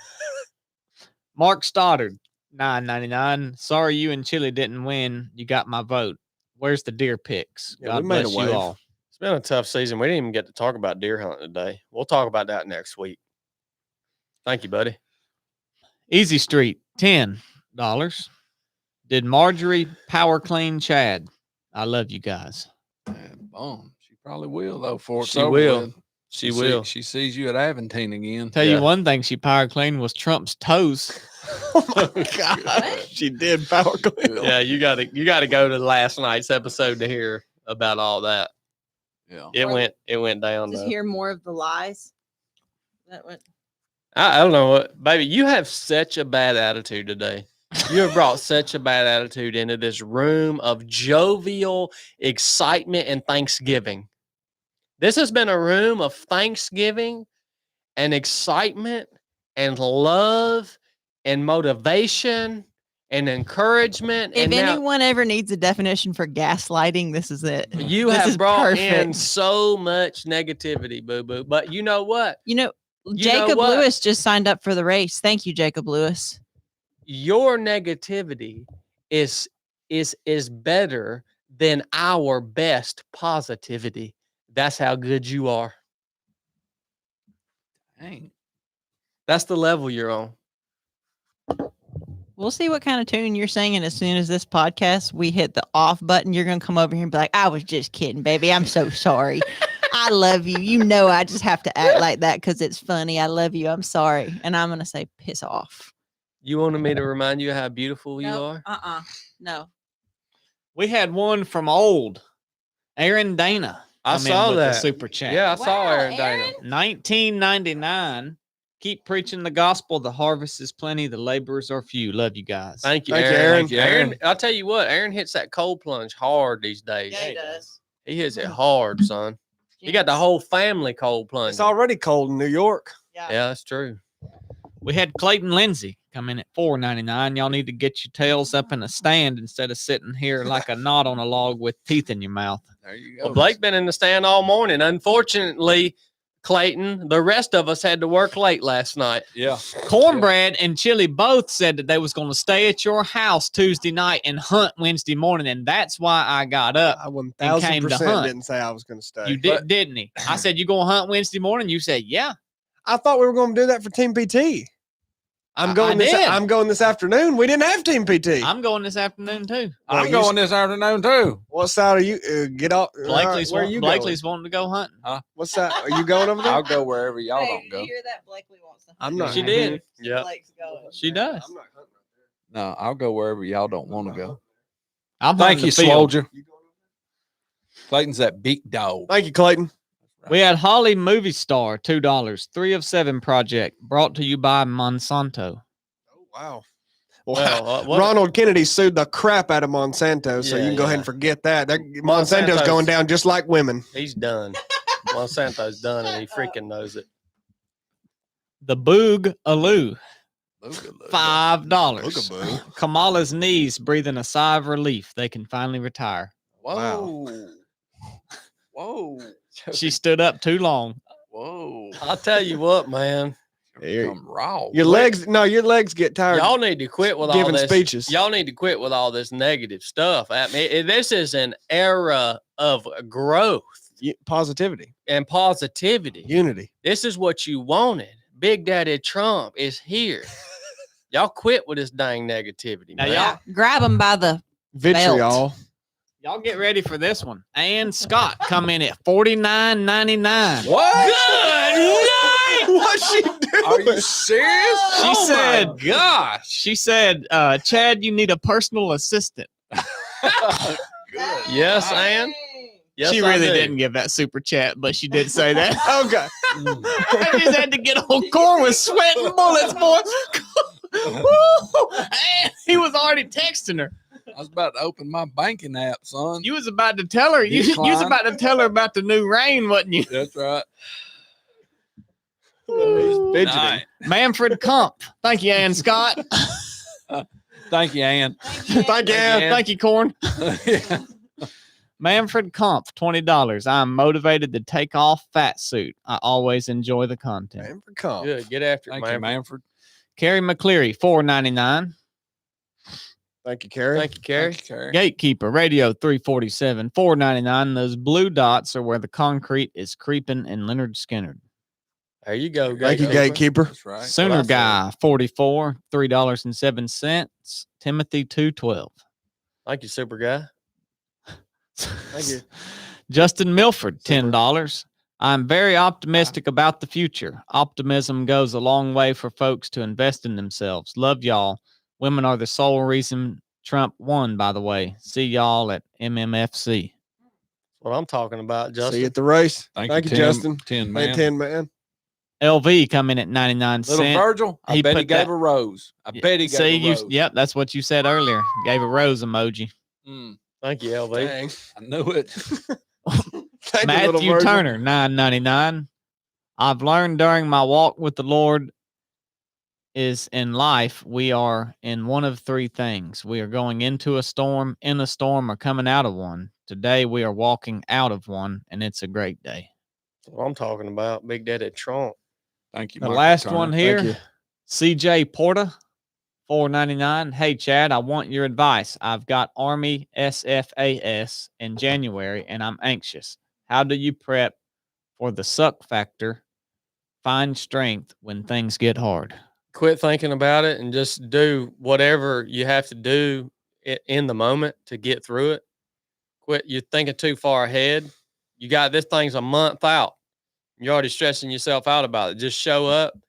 Mark Stoddard, $9.99. Sorry you and Chili didn't win. You got my vote. Where's the deer picks? Yeah, God we made a bless you wave. all. It's been a tough season. We didn't even get to talk about deer hunting today. We'll talk about that next week. Thank you, buddy. Easy Street, $10. Did Marjorie power clean Chad? I love you guys. Man, boom. She probably will though. For it's She over will. with. She will. She sees you at Aventine again. Tell Yeah. you one thing she power cleaned was Trump's toes. Oh my God. She did power clean. Yeah, you gotta go to last night's episode to hear about all that. Yeah. It went down. Just though. hear more of the lies. That went. I don't know what, baby. You have such a bad attitude today. You have brought such a bad attitude into this room of jovial excitement and Thanksgiving. This has been a room of Thanksgiving and excitement and love and motivation and encouragement. If And now anyone ever needs a definition for gaslighting, this is it. you This have is brought in perfect. so much negativity, boo boo. But you know what? You know, know Jacob what? Lewis just signed up for the race. Thank you, Jacob Lewis. Your negativity is better than our best positivity. That's how good you are. Dang. That's the level you're on. We'll see what kind of tune you're singing as soon as this podcast, we hit the off button. You're going to come over here and be like, I was just kidding, baby. I'm so sorry. I love you. You know, I just have to act like that because it's funny. I love you. I'm sorry. And I'm going to say, piss off. You wanted me to remind you how beautiful you are? No. We had one from old Aaron Dana. I come in saw with the that. super chat. Yeah, I saw Wow, Aaron Dana. Aaron. 1999. Keep preaching the gospel. The harvest is plenty. The laborers are few. Love you guys. Thank you, Thank you, Aaron. Aaron. Thank you, Aaron. I'll tell you what, Aaron hits that cold plunge hard these days. Yeah, he does. He hits it hard, son. You got the whole family cold plunge. It's already cold in New York. Yeah. Yeah, that's true. We had Clayton Lindsay come in at $4.99. Y'all need to get your tails up in a stand instead of sitting here like a knot on a log with teeth in your mouth. There you go. Well, Blake been in the stand all morning. Unfortunately, Clayton, the rest of us had to work late last night. Yeah. Cornbread and Chili both said that they was going to stay at your house Tuesday night and hunt Wednesday morning, and that's why I got up. I came to 1000% hunt. didn't say I was going to stay. You did, didn't he? I said, you going to hunt Wednesday morning? You said, yeah. I thought we were going to do that for Team PT. I'm I going this. did. I'm going this afternoon. We didn't have Team PT. I'm going this afternoon, too. Well, I'm you going this afternoon too. What side are you? Get off. Blakely's, where are you Blakely's wanting to go hunting. going? What side? Are you going over there? I'll go wherever y'all don't go. hear that? Blakely wants to I'm not. She did. Yeah. Blake's going. She does. I'm not hunting No, I'll go wherever y'all don't want to go. I'm Thank hunting you, the field. soldier. Clayton's that big dog. Thank you, Clayton. We had Holly Movie Star, $2. 3 of 7 project brought to you by Monsanto. Oh wow. Well, what- Ronald Kennedy sued the crap out of Monsanto, so Yeah, you can go ahead yeah. and forget that. Monsanto's Monsanto's- going down just like women. He's done. Monsanto's done, and he freaking knows it. The Boog Aloo, Look. $5. Kamala's knees breathing a sigh of relief. They can finally retire. Whoa. Whoa. She stood up too long. Whoa. I'll tell you what, man. Come raw. Your legs get tired. Y'all need to quit with all giving this. speeches. Y'all need to quit with all this negative stuff. I mean, this is an era of growth Positivity, and positivity. unity. This is what you wanted. Big Daddy Trump is here. Y'all quit with this dang negativity, Now, man. y'all- Grab him by the Vitriol. Y'all get ready for this one. Ann Scott come in at $49.99. What? What's she doing? Are you serious? She said, gosh. She said, Chad, you need a personal assistant. Yes, Ann. Yes, she I really do. didn't give that super chat, but she did say that. Okay. I just had to get on Core with sweating bullets, boy. Woo! And he was already texting her. I was about to open my banking app, son. You was about to tell her. You was Decline. about to tell her about the new rain, wasn't you? That's right. He's fidgeting. Nice. Manfred Kump. Thank you, Ann Scott. Thank you, Ann. Thank you, Ann. Thank you, Corn. Yeah. Manfred Kump, $20. I'm motivated to take off fat suit. I always enjoy the content. Man for comp. Good. Get after it, Thank you, man. Manfred. Carrie McCleary, $4.99. Thank you, Carrie. Thank you, Carrie. Thank you, Carrie. Gatekeeper, Radio 347, $4.99. Those blue dots are where the concrete is creeping in Leonard Skinner. There you go. Thank you, Gatekeeper. Gatekeeper. That's right. Sooner I said. Guy, 44, $3.07. Timothy, 212. Thank you, super guy. Thank you. Justin Milford, $10. I'm very optimistic about the future. Optimism goes a long way for folks to invest in themselves. Love y'all. Women are the sole reason Trump won, by the way. See y'all at MMFC. What I'm talking about, See you Justin. at the race. Thank Thank you, Tim. Justin. 10 Man, man. 10 man. LV come in at 99 Little cents. Virgil, I He bet he put gave that- a rose. I bet he gave See, a you, rose. yep, that's what you said earlier. Gave a rose emoji. Mm, Thank you, LV. Dang. I knew it. Thank you, little Matthew Virgil. Turner, $9.99. I've learned during my walk with the Lord, is in life, we are in one of three things. We are going into a storm, in a storm, or coming out of one. Today, we are walking out of one, and it's a great day. That's what I'm talking about. Big Daddy Trump. Thank you. The Michael last Turner. one Thank here, you. CJ Porta, $4.99. Hey, Chad, I want your advice. I've got Army SFAS in January, and I'm anxious. How do you prep for the suck factor? Find strength when things get hard. Quit thinking about it and just do whatever you have to do in the moment to get through it. Quit. You're thinking too far ahead. You got this thing's a month out. You're already stressing yourself out about it. Just show up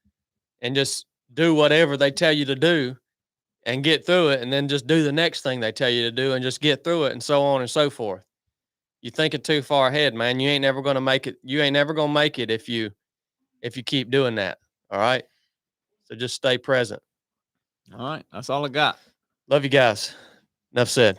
and just do whatever they tell you to do and get through it. And then just do the next thing they tell you to do and just get through it, and so on and so forth. You're thinking too far ahead, man. You ain't never going to make it. You ain't never going to make it if you keep doing that. All right. So just stay present. All right. That's all I got. Love you guys. Enough said.